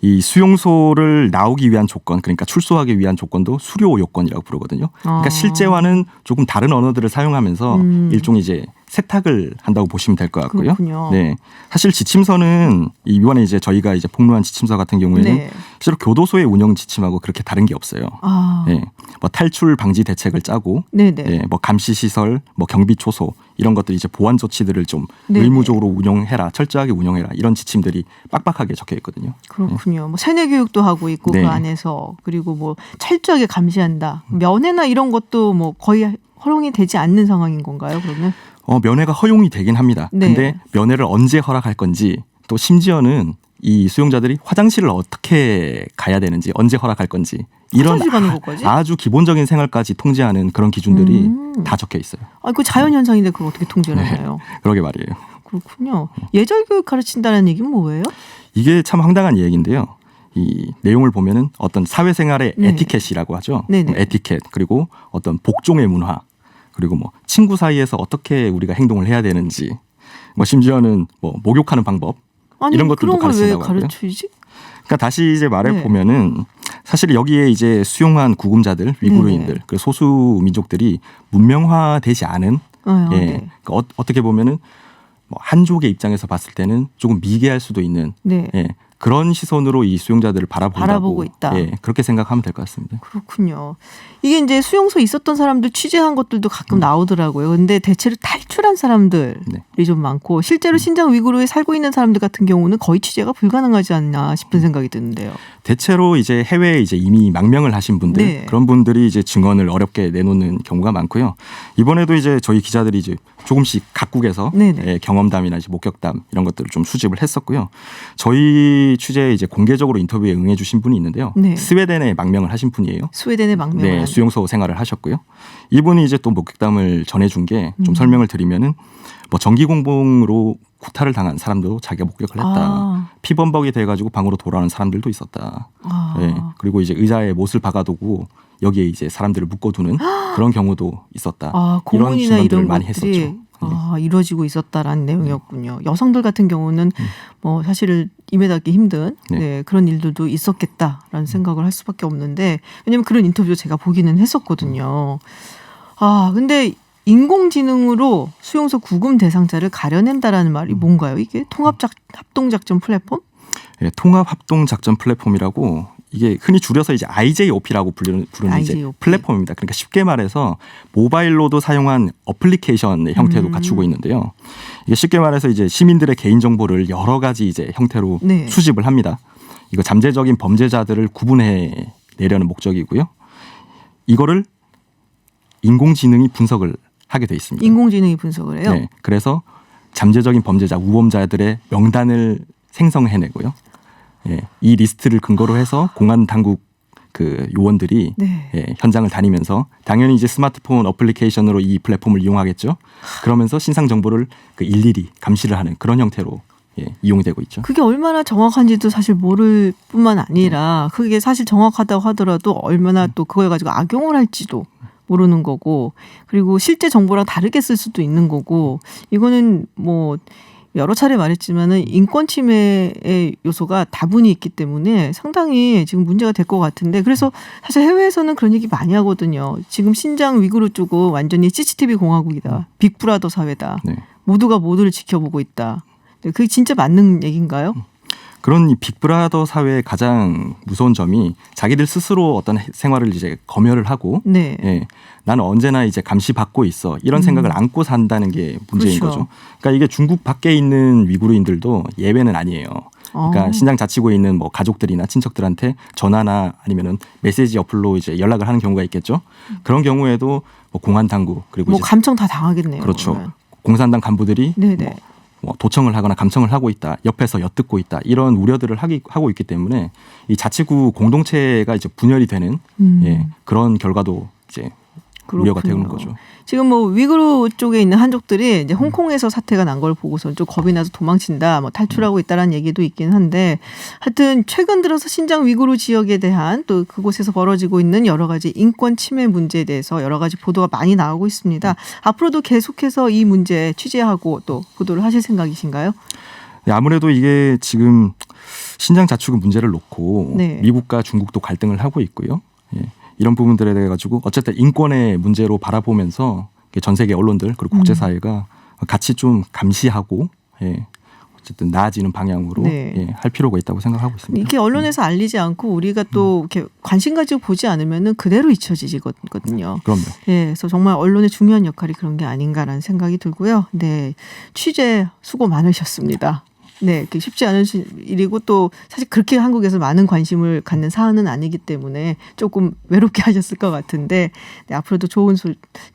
이 수용소를 나오기 위한 조건, 그러니까 출소하기 위한 조건도 수료 요건이라고 부르거든요. 그러니까 실제와는 조금 다른 언어들을 사용하면서 일종의 이제 세탁을 한다고 보시면 될 것 같고요. 그렇군요. 네. 사실 지침서는 이번에 이제 저희가 이제 폭로한 지침서 같은 경우에는 네. 실제로 교도소의 운영 지침하고 그렇게 다른 게 없어요. 아. 네. 뭐 탈출 방지 대책을 짜고, 네네. 네. 뭐 감시 시설, 뭐 경비 초소 이런 것들 이제 보안 조치들을 좀 네네. 의무적으로 운영해라, 철저하게 운영해라 이런 지침들이 빡빡하게 적혀 있거든요. 그렇군요. 뭐 세뇌 교육도 하고 있고 네. 그 안에서 그리고 뭐 철저하게 감시한다. 면회나 이런 것도 뭐 거의 허용이 되지 않는 상황인 건가요? 그러면? 면회가 허용이 되긴 합니다. 네. 근데 면회를 언제 허락할 건지 또 심지어는 이 수용자들이 화장실을 어떻게 가야 되는지 언제 허락할 건지 이런 화장실 가는 것까지? 아주 기본적인 생활까지 통제하는 그런 기준들이 다 적혀 있어요. 아, 그 자연 현상인데 그걸 어떻게 통제를 하나요? 그러게 말이에요. 그렇군요. 예절 교육 가르친다는 얘기는 뭐예요? 이게 참 황당한 얘기인데요. 이 내용을 보면은 어떤 사회생활의 네. 에티켓이라고 하죠. 네네. 에티켓 그리고 어떤 복종의 문화 그리고 뭐 친구 사이에서 어떻게 우리가 행동을 해야 되는지 뭐 심지어는 뭐 목욕하는 방법 아니, 이런 것들도 그런 걸 왜 가르친다고 하고요. 가르치지? 그러니까 다시 이제 말해 네. 보면은 사실 여기에 이제 수용한 구금자들, 위구르인들, 네네. 그 소수 민족들이 문명화되지 않은 아, 예, 네. 그러니까 어떻게 보면은 뭐 한족의 입장에서 봤을 때는 조금 미개할 수도 있는 네. 예, 그런 시선으로 이 수용자들을 바라보고 있다. 예, 그렇게 생각하면 될 것 같습니다. 그렇군요. 이게 이제 수용소에 있었던 사람들 취재한 것들도 가끔 나오더라고요. 근데 대체로 탈출한 사람들이 네. 좀 많고 실제로 신장 위구르에 살고 있는 사람들 같은 경우는 거의 취재가 불가능하지 않나 싶은 생각이 드는데요. 대체로 이제 해외에 이제 이미 망명을 하신 분들 네. 그런 분들이 이제 증언을 어렵게 내놓는 경우가 많고요. 이번에도 이제 저희 기자들이 이제 조금씩 각국에서 네네. 예, 경험담이나 이제 목격담 이런 것들을 좀 수집을 했었고요. 저희 취재에 이제 공개적으로 인터뷰에 응해주신 분이 있는데요. 네. 스웨덴에 망명을 하신 분이에요. 스웨덴에 망명을 네, 한. 수용소 생활을 하셨고요. 이분이 이제 또 목격담을 전해준 게 좀 설명을 드리면은 뭐 정기 공봉으로 구타를 당한 사람도 자기가 목격을 했다. 아. 피범벅이 돼가지고 방으로 돌아오는 사람들도 있었다. 아. 예, 그리고 이제 의자에 못을 박아두고 여기에 이제 사람들을 묶어두는 그런 경우도 있었다. 아, 이런 고문이나 증언들을 이런 많이 것들이 했었죠. 아, 이루어지고 있었다라는 내용이었군요. 여성들 같은 경우는 뭐 사실 임해닿기 힘든 네. 네, 그런 일들도 있었겠다라는 생각을 할 수밖에 없는데 왜냐하면 그런 인터뷰 제가 보기는 했었거든요. 아, 근데 인공지능으로 수용소 구금 대상자를 가려낸다라는 말이 뭔가요? 이게 합동작전 플랫폼? 예, 통합합동작전 플랫폼이라고 이게 흔히 줄여서 이제 IJOP라고 부르는 이제 IJOP. 플랫폼입니다. 그러니까 쉽게 말해서 모바일로도 사용한 어플리케이션의 형태도 갖추고 있는데요. 이게 쉽게 말해서 이제 시민들의 개인 정보를 여러 가지 이제 형태로 네. 수집을 합니다. 이거 잠재적인 범죄자들을 구분해 내려는 목적이고요. 이거를 인공지능이 분석을 하게 돼 있습니다. 인공지능이 분석을 해요. 네, 그래서 잠재적인 범죄자, 우범자들의 명단을 생성해내고요. 예, 이 리스트를 근거로 해서 공안 당국 그 요원들이 네. 예, 현장을 다니면서 당연히 이제 스마트폰 어플리케이션으로 이 플랫폼을 이용하겠죠. 그러면서 신상 정보를 그 일일이 감시를 하는 그런 형태로 예, 이용이 되고 있죠. 그게 얼마나 정확한지도 사실 모를 뿐만 아니라 그게 사실 정확하다고 하더라도 얼마나 또 그걸 가지고 악용을 할지도 모르는 거고 그리고 실제 정보랑 다르게 쓸 수도 있는 거고 이거는 뭐 여러 차례 말했지만은 인권 침해의 요소가 다분히 있기 때문에 상당히 지금 문제가 될 것 같은데 그래서 사실 해외에서는 그런 얘기 많이 하거든요. 지금 신장 위구르 쪽은 완전히 CCTV 공화국이다. 빅브라더 사회다. 네. 모두가 모두를 지켜보고 있다. 그게 진짜 맞는 얘기인가요? 그런 이 빅브라더 사회의 가장 무서운 점이 자기들 스스로 어떤 생활을 이제 검열을 하고 네. 예, 나는 언제나 이제 감시받고 있어 이런 생각을 안고 산다는 게 문제인 그렇죠. 거죠. 그러니까 이게 중국 밖에 있는 위구르인들도 예외는 아니에요. 그러니까 신장 자치구에 있는 뭐 가족들이나 친척들한테 전화나 아니면은 메시지 어플로 이제 연락을 하는 경우가 있겠죠. 그런 경우에도 뭐 공안 당국 그리고 뭐 이제 감청 다 당하겠네요. 그렇죠. 그러면. 공산당 간부들이 네네. 뭐 도청을 하거나 감청을 하고 있다, 옆에서 엿듣고 있다 이런 우려들을 하고 있기 때문에 이 자치구 공동체가 이제 분열이 되는 예, 그런 결과도 이제 우려가 되는 거죠. 지금 뭐 위구르 쪽에 있는 한족들이 이제 홍콩에서 사태가 난 걸 보고서 좀 겁이 나서 도망친다, 뭐 탈출하고 있다라는 얘기도 있긴 한데, 하여튼 최근 들어서 신장 위구르 지역에 대한 또 그곳에서 벌어지고 있는 여러 가지 인권 침해 문제에 대해서 여러 가지 보도가 많이 나오고 있습니다. 앞으로도 계속해서 이 문제 취재하고 또 보도를 하실 생각이신가요? 네, 아무래도 이게 지금 신장 자치구 문제를 놓고 네. 미국과 중국도 갈등을 하고 있고요. 예. 이런 부분들에 대해 가지고 어쨌든 인권의 문제로 바라보면서 전 세계 언론들 그리고 국제사회가 같이 좀 감시하고 예. 어쨌든 나아지는 방향으로 네. 예, 할 필요가 있다고 생각하고 있습니다. 이렇게 언론에서 알리지 않고 우리가 또 이렇게 관심 가지고 보지 않으면은 그대로 잊혀지거든요. 그럼요. 예, 그래서 정말 언론의 중요한 역할이 그런 게 아닌가라는 생각이 들고요. 네, 취재 수고 많으셨습니다. 네, 쉽지 않은 일이고 또 사실 그렇게 한국에서 많은 관심을 갖는 사안은 아니기 때문에 조금 외롭게 하셨을 것 같은데 네, 앞으로도 좋은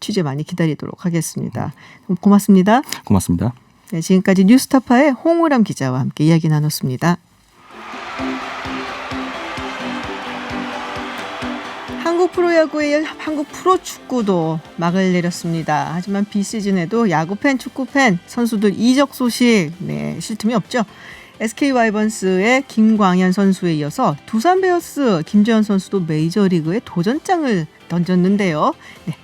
취재 많이 기다리도록 하겠습니다. 고맙습니다. 고맙습니다. 네, 지금까지 뉴스타파의 홍우람 기자와 함께 이야기 나눴습니다. 한국 프로야구에 이어 한국 프로축구도 막을 내렸습니다. 하지만 비시즌에도 야구팬, 축구팬, 선수들 이적 소식 쉴 틈이 없죠. SK 와이번스의 김광현 선수에 이어서 두산 베어스 김재현 선수도 메이저리그에 도전장을 던졌는데요.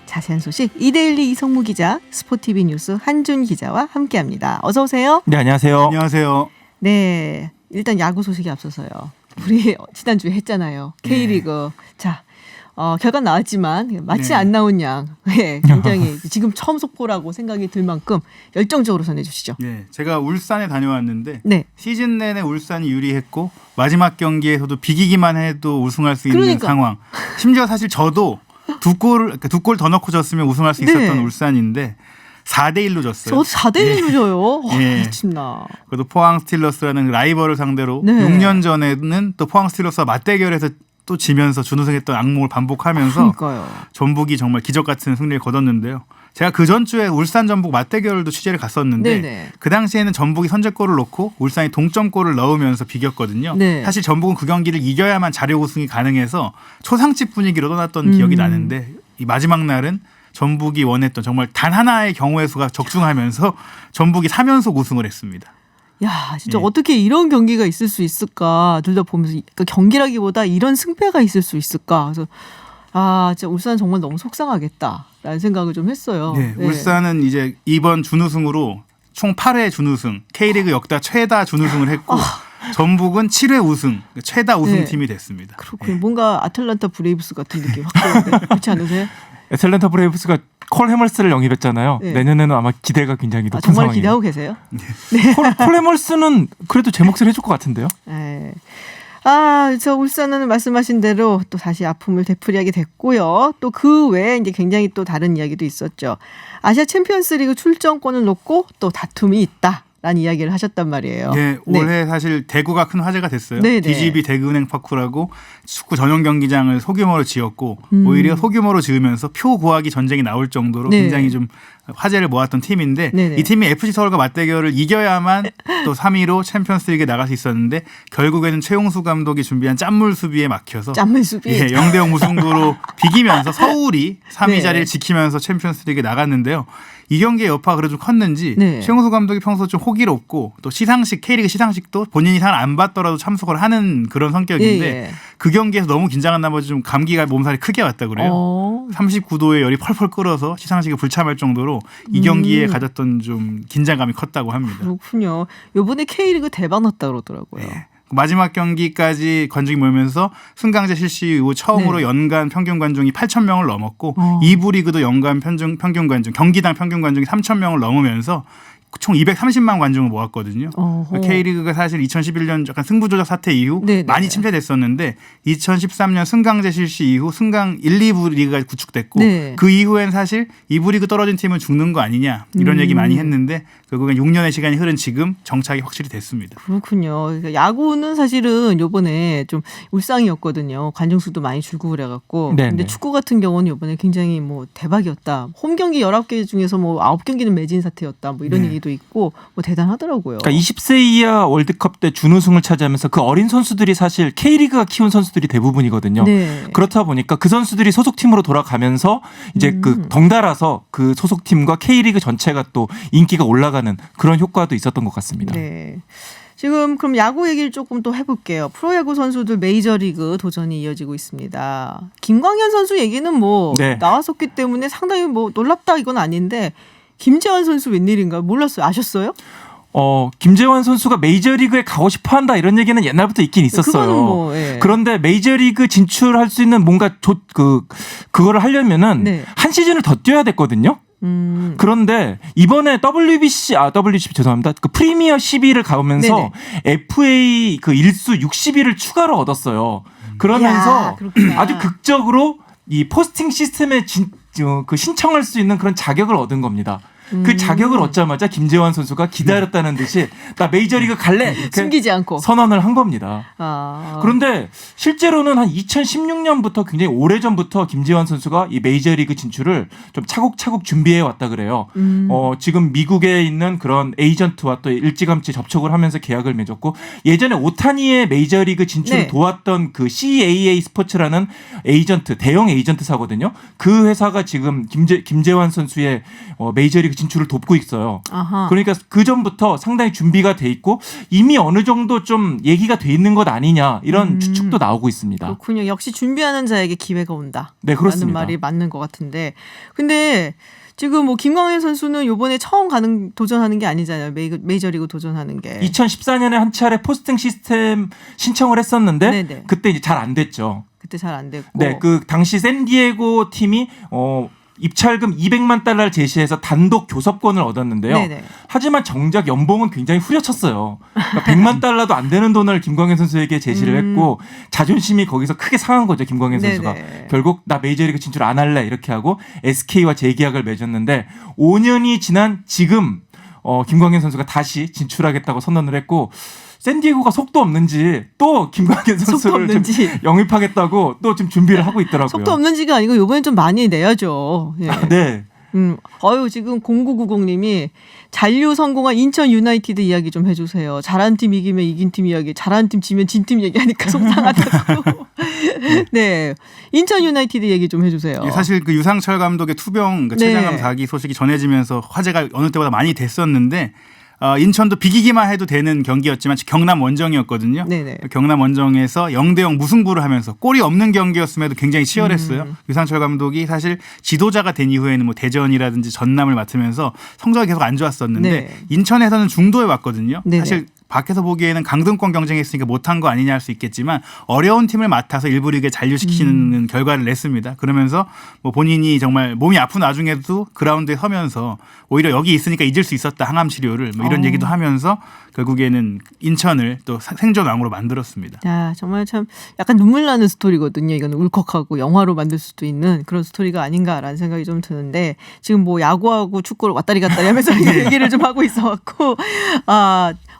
자세한 소식 이데일리 이성무 기자, 스포티비 뉴스 한준 기자와 함께합니다. 어서 오세요. 네, 안녕하세요. 안녕하세요. 네, 일단 야구 소식이 앞서서요. 우리 지난주에 했잖아요. K리그. 자, 결과 나왔지만 마치 네. 안 나온 양 굉장히 지금 처음 속보라고 생각이 들 만큼 열정적으로 전해주시죠. 네, 제가 울산에 다녀왔는데 네. 시즌 내내 울산이 유리했고 마지막 경기에서도 비기기만 해도 우승할 수 있는 그러니까. 상황. 심지어 사실 저도 두 골 더 넣고 졌으면 우승할 수 있었던 네. 울산인데 4대1로 졌어요. 저도 4대1로 져요. 예. 미친나. 그래도 포항 스틸러스라는 라이벌을 상대로 네. 6년 전에는 또 포항 스틸러스와 맞대결에서 또 지면서 준우승했던 악몽을 반복하면서 그러니까요. 전북이 정말 기적 같은 승리를 거뒀는데요. 제가 그 전주에 울산 전북 맞대결도 취재를 갔었는데 네네. 그 당시에는 전북이 선제골을 넣고 울산이 동점골을 넣으면서 비겼거든요. 네. 사실 전북은 그 경기를 이겨야만 자력 우승이 가능해서 초상집 분위기로 떠났던 기억이 나는데 이 마지막 날은 전북이 원했던 정말 단 하나의 경우의 수가 적중하면서 전북이 3연속 우승을 했습니다. 야, 진짜 예. 어떻게 이런 경기가 있을 수 있을까 둘 다 보면서 그러니까 경기라기보다 이런 승패가 있을 수 있을까. 그래서 진짜 울산 정말 너무 속상하겠다라는 생각을 좀 했어요. 네, 울산은 이제 이번 준우승으로 총 8회 준우승, K리그 역대 최다 준우승을 했고 전북은 7회 우승, 최다 우승팀이 됐습니다. 그렇군요. 뭔가 아틀란타 브레이브스 같은 느낌 확 드는데 그렇지 않으세요? 애틀랜타 브레이브스가 콜 해멀스를 영입했잖아요. 네. 내년에는 아마 기대가 굉장히 높은 정말 상황이에요. 기대하고 계세요? 콜 해멀스는 그래도 제 몫을 해줄 것 같은데요. 네. 저 울산은 말씀하신 대로 또 다시 아픔을 되풀이하게 됐고요. 또 그 외에 이제 굉장히 또 다른 이야기도 있었죠. 아시아 챔피언스리그 출전권을 놓고 또 다툼이 있다라는 이야기를 하셨단 말이에요. 네, 올해 사실 대구가 큰 화제가 됐어요. 네, 네. DGB 대구은행 파크라고 축구 전용 경기장을 소규모로 지었고 오히려 소규모로 지으면서 표 구하기 전쟁이 나올 정도로 네. 굉장히 좀 화제를 모았던 팀인데 네, 네. 이 팀이 FC 서울과 맞대결을 이겨야만 또 3위로 챔피언스리그에 나갈 수 있었는데 결국에는 최용수 감독이 준비한 짠물 수비에 막혀서 짠물 수비. 0대0 무승부로 비기면서 서울이 3위 네. 자리를 지키면서 챔피언스리그에 나갔는데요. 이 경기의 여파가 그래도 좀 컸는지 네. 최용수 감독이 평소 좀 호기롭고 또 시상식 K리그 시상식도 본인이 상 안 받더라도 참석을 하는 그런 성격인데 예. 그 경기에서 너무 긴장한 나머지 좀 감기가 몸살이 크게 왔다 그래요. 39도의 열이 펄펄 끓어서 시상식에 불참할 정도로 이 경기에 가졌던 좀 긴장감이 컸다고 합니다. 그렇군요. 이번에 K리그 대박 났다 그러더라고요. 네. 마지막 경기까지 관중이 모이면서 승강제 실시 이후 처음으로 네. 연간 평균 관중이 8,000명을 넘었고 2부 리그도 연간 평균 관중 경기당 평균 관중이 3,000명을 넘으면서 총 230만 관중을 모았거든요. 어허. K리그가 사실 2011년 약간 승부조작 사태 이후 네네. 많이 침체됐었는데 2013년 승강제 실시 이후 승강 1, 2부 리그가 구축됐고 네. 그 이후엔 사실 2부 리그 떨어진 팀은 죽는 거 아니냐 이런 얘기 많이 했는데 결국엔 6년의 시간이 흐른 지금 정착이 확실히 됐습니다. 그렇군요. 그러니까 야구는 사실은 요번에 좀 울상이었거든요. 관중 수도 많이 줄고 그래갖고. 네, 근데 네. 축구 같은 경우는 요번에 굉장히 뭐 대박이었다. 홈 경기 19개 중에서 뭐 9경기는 매진 사태였다. 뭐 이런 네. 얘기도 있고 뭐 대단하더라고요. 그러니까 20세 이하 월드컵 때 준우승을 차지하면서 그 어린 선수들이 사실 K리그가 키운 선수들이 대부분이거든요. 네. 그렇다 보니까 그 선수들이 소속팀으로 돌아가면서 이제 그 덩달아서 그 소속팀과 K리그 전체가 또 인기가 올라가는 그런 효과도 있었던 것 같습니다. 네. 지금 그럼 야구 얘기를 조금 또 해볼게요. 프로야구 선수들 메이저리그 도전이 이어지고 있습니다. 김광현 선수 얘기는 뭐 네. 나왔었기 때문에 상당히 뭐 놀랍다 이건 아닌데 김재환 선수 웬일인가 몰랐어요. 아셨어요? 김재환 선수가 메이저리그에 가고 싶어한다 이런 얘기는 옛날부터 있긴 있었어요. 그거는 뭐, 예. 그런데 메이저리그 진출할 수 있는 뭔가 그거를 하려면은 네. 한 시즌을 더 뛰어야 됐거든요. 그런데 이번에 WBC 죄송합니다. 그 프리미어 12를 가면서 FA 그 일수 60일을 추가로 얻었어요. 그러면서 야, 그렇구나. 아주 극적으로 이 포스팅 시스템에 그 신청할 수 있는 그런 자격을 얻은 겁니다. 그 자격을 얻자마자 김재환 선수가 기다렸다는 듯이 나 메이저리그 갈래 이렇게 숨기지 않고. 선언을 한 겁니다. 아. 그런데 실제로는 한 2016년부터 굉장히 오래전부터 김재환 선수가 이 메이저리그 진출을 좀 차곡차곡 준비해 왔다 그래요. 지금 미국에 있는 그런 에이전트와 또 일찌감치 접촉을 하면서 계약을 맺었고 예전에 오타니의 메이저리그 진출을 네. 도왔던 그 CAA 스포츠라는 에이전트 대형 에이전트사거든요. 그 회사가 지금 김재환 선수의 메이저리그 진출을 돕고 있어요. 아하. 그러니까 그 전부터 상당히 준비가 돼 있고 이미 어느 정도 좀 얘기가 돼 있는 것 아니냐 이런 추측도 나오고 있습니다. 그렇군요. 역시 준비하는 자에게 기회가 온다. 네, 그렇습니다. 라는 말이 맞는 것 같은데. 근데 지금 뭐 김광현 선수는 요번에 처음 도전하는 게 아니잖아요. 메이저리그 도전하는 게. 2014년에 한 차례 포스팅 시스템 신청을 했었는데 네네. 그때 이제 잘 안 됐죠. 그때 잘 안 됐고. 네, 그 당시 샌디에고 팀이 입찰금 200만 달러를 제시해서 단독 교섭권을 얻었는데요. 네네. 하지만 정작 연봉은 굉장히 후려쳤어요. 그러니까 100만 달러도 안 되는 돈을 김광현 선수에게 제시를 했고 자존심이 거기서 크게 상한 거죠. 김광현 선수가. 네네. 결국 나 메이저리그 진출 안 할래 이렇게 하고 SK와 재계약을 맺었는데 5년이 지난 지금 김광현 선수가 다시 진출하겠다고 선언을 했고 샌디에고가 속도 없는지 또 김광현 선수를 좀 영입하겠다고 또 지금 준비를 하고 있더라고요. 속도 없는지가 아니고 이번엔 좀 많이 내야죠. 예. 네. 지금 0990님이 잔류 성공한 인천 유나이티드 이야기 좀 해주세요. 잘한 팀 이기면 이긴 팀 이야기, 잘한 팀 지면 진 팀 얘기하니까 속상하다고. 네, 인천 유나이티드 얘기 좀 해주세요. 사실 그 유상철 감독의 투병 최장암 사기 소식이 전해지면서 화제가 어느 때보다 많이 됐었는데 인천도 비기기만 해도 되는 경기였지만 경남 원정이었거든요. 네네. 경남 원정에서 0대0 무승부를 하면서 골이 없는 경기였음에도 굉장히 치열했어요. 유상철 감독이 사실 지도자가 된 이후에는 뭐 대전이라든지 전남을 맡으면서 성적이 계속 안 좋았었는데 네. 인천에서는 중도에 왔거든요. 네네. 사실 밖에서 보기에는 강등권 경쟁했으니까 못한 거 아니냐 할 수 있겠지만 어려운 팀을 맡아서 일부 리그에 잔류시키는 결과를 냈습니다. 그러면서 뭐 본인이 정말 몸이 아픈 와중에도 그라운드에 서면서 오히려 여기 있으니까 잊을 수 있었다 항암 치료를 뭐 이런 얘기도 하면서 결국에는 인천을 또 생존왕으로 만들었습니다. 야, 정말 참 약간 눈물 나는 스토리거든요. 이건 울컥하고 영화로 만들 수도 있는 그런 스토리가 아닌가라는 생각이 좀 드는데 지금 뭐 야구하고 축구를 왔다리 갔다리 하면서 얘기를 좀 하고 있어갖고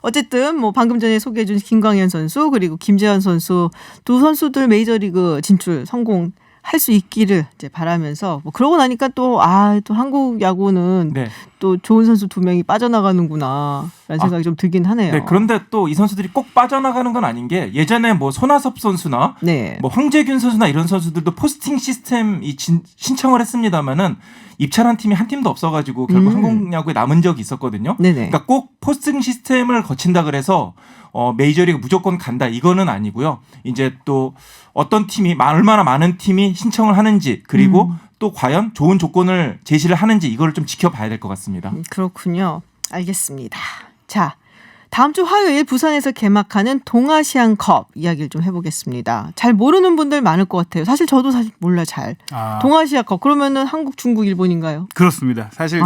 어쨌든 뭐 방금 전에 소개해준 김광현 선수 그리고 김재환 선수 두 선수들 메이저리그 진출 성공할 수 있기를 이제 바라면서 뭐 그러고 나니까 또 한국 야구는 네. 또 좋은 선수 2명이 빠져나가는구나라는 생각이 좀 들긴 하네요. 네, 그런데 또 이 선수들이 꼭 빠져나가는 건 아닌 게 예전에 뭐 손아섭 선수나 네. 뭐 황재균 선수나 이런 선수들도 포스팅 시스템 신청을 했습니다만은 입찰한 팀이 한 팀도 없어가지고 결국 한국 야구에 남은 적이 있었거든요. 네네. 그러니까 꼭 포스팅 시스템을 거친다 그래서 메이저리그 무조건 간다 이거는 아니고요. 이제 또 어떤 팀이 얼마나 많은 팀이 신청을 하는지 그리고 또 과연 좋은 조건을 제시를 하는지 이거를 좀 지켜봐야 될 것 같습니다. 그렇군요. 알겠습니다. 자, 다음 주 화요일 부산에서 개막하는 동아시안컵 이야기를 좀 해보겠습니다. 잘 모르는 분들 많을 것 같아요. 사실 저도 몰라 잘. 동아시아컵 그러면은 한국, 중국, 일본인가요? 그렇습니다. 사실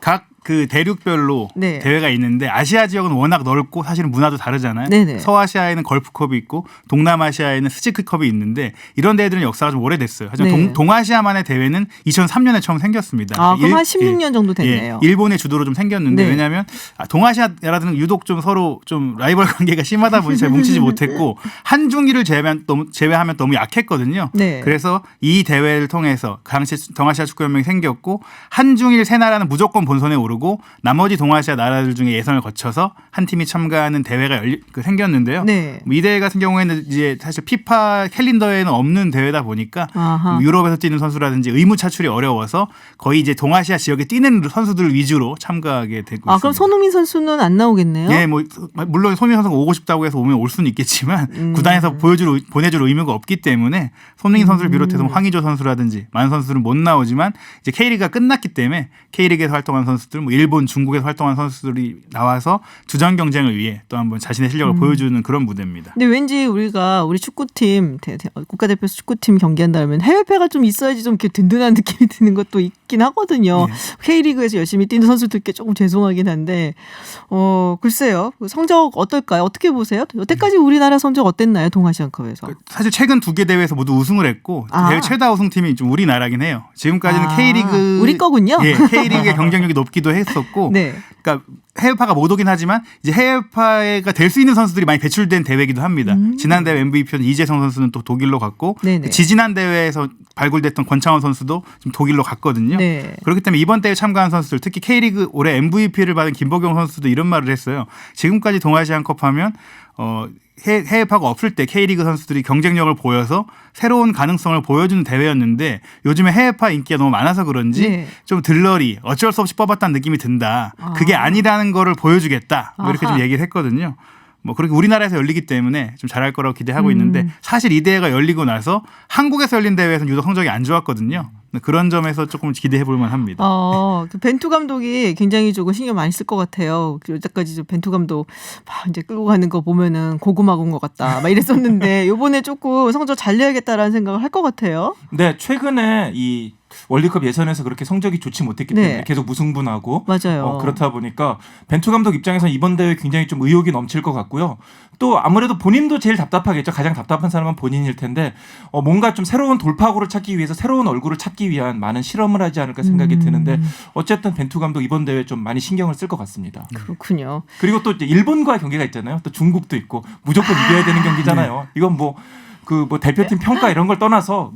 각 그 대륙별로 네. 대회가 있는데 아시아 지역은 워낙 넓고 사실은 문화도 다르잖아요. 네네. 서아시아에는 걸프컵이 있고 동남아시아에는 스지크컵이 있는데 이런 대회들은 역사가 좀 오래됐어요. 하지만 네. 동아시아만의 대회는 2003년에 처음 생겼습니다. 그럼 한 16년 정도 됐네요. 일본의 주도로 좀 생겼는데 네. 왜냐하면 동아시아라든가 유독 좀 서로 좀 라이벌 관계가 심하다 보니 잘 뭉치지 못했고 한중일을 제외하면 너무 약했거든요. 네. 그래서 이 대회를 통해서 당시 동아시아 축구연맹이 생겼고 한중일 세 나라는 무조건 본선에 오르고 나머지 동아시아 나라들 중에 예선을 거쳐서 한 팀이 참가하는 대회가 생겼는데요. 네. 이 대회 같은 경우에는 이제 사실 피파 캘린더에는 없는 대회다 보니까 아하. 유럽에서 뛰는 선수라든지 의무 차출이 어려워서 거의 이제 동아시아 지역에 뛰는 선수들 위주로 참가하게 되고 있습니다. 그럼 손흥민 선수는 안 나오겠네요? 예, 뭐 물론 손흥민 선수가 오고 싶다고 해서 오면 올 수는 있겠지만 구단에서 보내줄 의무가 없기 때문에 손흥민 선수를 비롯해서 황의조 선수라든지 많은 선수들은 못 나오지만 이제 K리그가 끝났기 때문에 K리그에서 활동한 선수들 뭐 일본, 중국에서 활동한 선수들이 나와서 주전 경쟁을 위해 또 한번 자신의 실력을 보여주는 그런 무대입니다. 근데 왠지 우리 축구팀 국가대표 축구팀 경기한다면 해외패가 좀 있어야지 좀 이렇게 든든한 느낌이 드는 것도 있긴 하거든요. 네. K리그에서 열심히 뛰는 선수들께 조금 죄송하긴 한데 글쎄요. 성적 어떨까요? 어떻게 보세요? 여태까지 우리나라 성적 어땠나요? 동아시안컵에서. 사실 최근 2개 대회에서 모두 우승을 했고 대회 최다 우승팀이 좀 우리나라긴 해요. 지금까지는 K리그 우리 거군요. 예, K리그의 경쟁력이 높기도 했었고 네. 그러니까 해외파가 못 오긴 하지만 이제 해외파가 될 수 있는 선수들이 많이 배출된 대회이기도 합니다. 지난 대회 MVP였던 이재성 선수는 또 독일로 갔고 네네. 지지난 대회에서 발굴됐던 권창원 선수도 지금 독일로 갔거든요. 네. 그렇기 때문에 이번 대회 참가한 선수들 특히 K리그 올해 MVP를 받은 김보경 선수도 이런 말을 했어요. 지금까지 동아시안컵 하면 해외파가 없을 때 K리그 선수들이 경쟁력을 보여서 새로운 가능성을 보여주는 대회였는데 요즘에 해외파 인기가 너무 많아서 그런지 네. 좀 들러리 어쩔 수 없이 뽑았다는 느낌이 든다. 그게 아니라는 거를 보여주겠다. 뭐 이렇게 아하. 좀 얘기를 했거든요. 뭐 그렇게 우리나라에서 열리기 때문에 좀 잘할 거라고 기대하고 있는데 사실 이 대회가 열리고 나서 한국에서 열린 대회에서는 유독 성적이 안 좋았거든요. 그런 점에서 조금 기대해 볼 만합니다. 그 벤투 감독이 굉장히 조금 신경 많이 쓸 것 같아요. 여태까지 벤투 감독 막 이제 끌고 가는 거 보면은 고구마군 것 같다, 막 이랬었는데 이번에 조금 성적 잘 내야겠다라는 생각을 할 것 같아요. 네, 최근에 이 월드컵 예선에서 그렇게 성적이 좋지 못했기 때문에 네. 계속 무승부나고 맞아요. 그렇다 보니까 벤투 감독 입장에서 이번 대회 굉장히 좀 의욕이 넘칠 것 같고요. 또 아무래도 본인도 제일 답답하겠죠. 가장 답답한 사람은 본인일 텐데 뭔가 좀 새로운 돌파구를 찾기 위해서 새로운 얼굴을 찾기 위한 많은 실험을 하지 않을까 생각이 드는데 어쨌든 벤투 감독 이번 대회 좀 많이 신경을 쓸 것 같습니다. 그렇군요. 그리고 또 이제 일본과의 경기가 있잖아요. 또 중국도 있고 무조건 이겨야 되는 경기잖아요. 이건 뭐 대표팀 평가 이런 걸 떠나서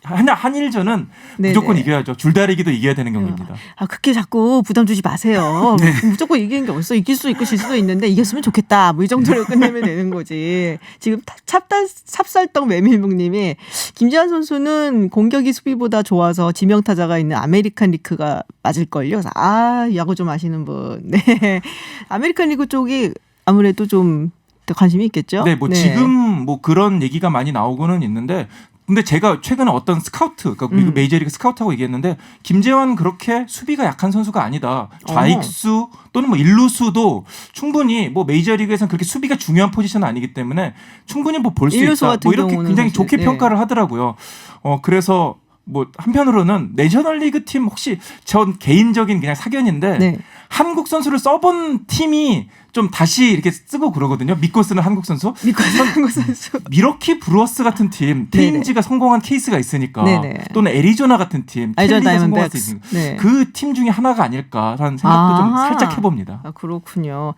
한일전은 네네. 무조건 이겨야죠. 줄다리기도 이겨야 되는 경기입니다. 그렇게 자꾸 부담 주지 마세요. 무조건 이기는 게 어딨어. 이길 수도 있고 질 수도 있는데 이겼으면 좋겠다. 뭐 이 정도로 끝내면 되는 거지. 지금 찹쌀떡 메밀묵님이 김지한 선수는 공격이 수비보다 좋아서 지명타자가 있는 아메리칸 리그가 맞을걸요. 야구 좀 아시는 분. 네. 아메리칸 리그 쪽이 아무래도 좀 관심이 있겠죠. 네, 지금 뭐 그런 얘기가 많이 나오고는 있는데, 근데 제가 최근에 어떤 스카우트, 그러니까 미국 메이저리그 스카우트하고 얘기했는데 김재환 그렇게 수비가 약한 선수가 아니다. 좌익수 또는 뭐 일루수도 충분히 뭐 메이저리그에서는 그렇게 수비가 중요한 포지션은 아니기 때문에 충분히 뭐 볼 수 있다. 뭐 이렇게 굉장히 좋게 평가를 하더라고요. 그래서 뭐 한편으로는 내셔널리그 팀 혹시 전 개인적인 그냥 사견인데 네. 한국 선수를 써본 팀이 좀 다시 이렇게 쓰고 그러거든요. 믿고 쓰는 한국 선수. 한국 선수. 미러키 브루어스 같은 팀, 테임즈가 성공한 케이스가 있으니까 네네. 또는 애리조나 같은 팀, 애리조나 켈리가 성공할 수 다이몬드백스. 있는 네. 그 팀 중에 하나가 아닐까라는 생각도 좀 아하. 살짝 해봅니다. 그렇군요.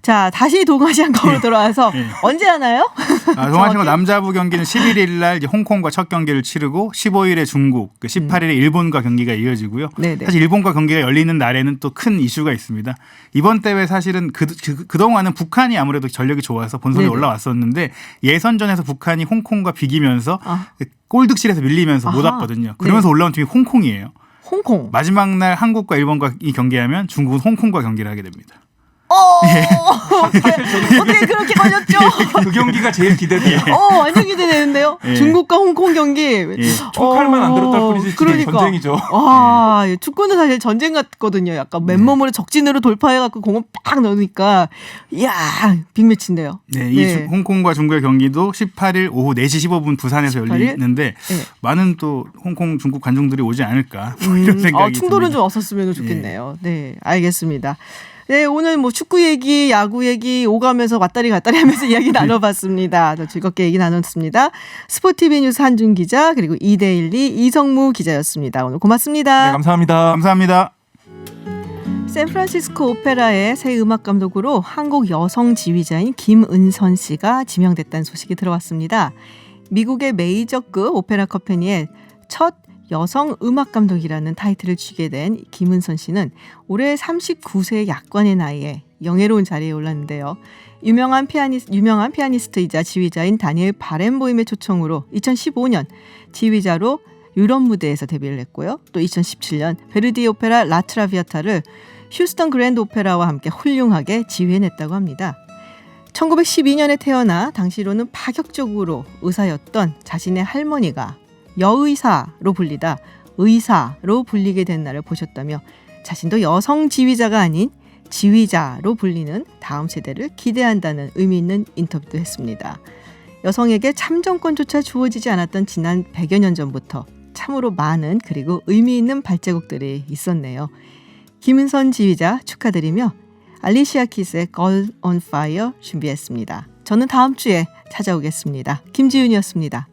자, 다시 동아시안컵으로 돌아와서 언제 하나요? 동아시안컵 남자부 경기는 11일 날 이제 홍콩과 첫 경기를 치르고 15일에 중국, 18일에 일본과 경기가 이어지고요. 네네. 사실 일본과 경기가 열리는 날에는 또 큰 이슈가 있습니다. 이번 대회 사실은 그동안은 북한이 아무래도 전력이 좋아서 본선에 네네. 올라왔었는데 예선전에서 북한이 홍콩과 비기면서 골득실에서 밀리면서 못 아하. 왔거든요. 그러면서 올라온 팀이 홍콩이에요. 홍콩. 마지막 날 한국과 일본과 이 경기하면 중국은 홍콩과 경기를 하게 됩니다. 어떻게 그렇게 걸렸죠? 그 경기가 제일 기대돼요. 완전 기대되는데요. 예. 중국과 홍콩 경기. 총칼만 안 들었다 할 뿐이지 지금 그러니까. 전쟁이죠. 축구는 사실 전쟁 같거든요. 약간 맨몸으로 적진으로 돌파해갖고 공을 빡 넣으니까 이야 빅매치인데요. 네, 이 홍콩과 중국의 경기도 18일 오후 4시 15분 부산에서 18일? 열리는데 네. 많은 또 홍콩, 중국 관중들이 오지 않을까 뭐 이런 생각이 충돌은 듭니다. 좀 없었으면 좋겠네요. 네, 알겠습니다. 네, 오늘 뭐 축구 얘기, 야구 얘기 오가면서 왔다리 갔다리 하면서 이야기 나눠봤습니다. 더 즐겁게 얘기 나눴습니다. 스포티비 뉴스 한준 기자 그리고 이데일리 이성무 기자였습니다. 오늘 고맙습니다. 네, 감사합니다. 감사합니다. 샌프란시스코 오페라의 새 음악 감독으로 한국 여성 지휘자인 김은선 씨가 지명됐다는 소식이 들어왔습니다. 미국의 메이저급 오페라 컴퍼니의 첫 여성 음악 감독이라는 타이틀을 쥐게 된 김은선 씨는 올해 39세의 약관의 나이에 영예로운 자리에 올랐는데요. 유명한 피아니스트이자 지휘자인 다니엘 바렌보임의 초청으로 2015년 지휘자로 유럽 무대에서 데뷔를 했고요. 또 2017년 베르디 오페라 라트라비아타를 휴스턴 그랜드 오페라와 함께 훌륭하게 지휘해냈다고 합니다. 1912년에 태어나 당시로는 파격적으로 의사였던 자신의 할머니가 여의사로 불리다 의사로 불리게 된 날을 보셨다며 자신도 여성 지휘자가 아닌 지휘자로 불리는 다음 세대를 기대한다는 의미 있는 인터뷰도 했습니다. 여성에게 참정권조차 주어지지 않았던 지난 100여 년 전부터 참으로 많은 그리고 의미 있는 발자국들이 있었네요. 김은선 지휘자 축하드리며 알리시아 키스의 Girl on Fire 준비했습니다. 저는 다음 주에 찾아오겠습니다. 김지윤이었습니다.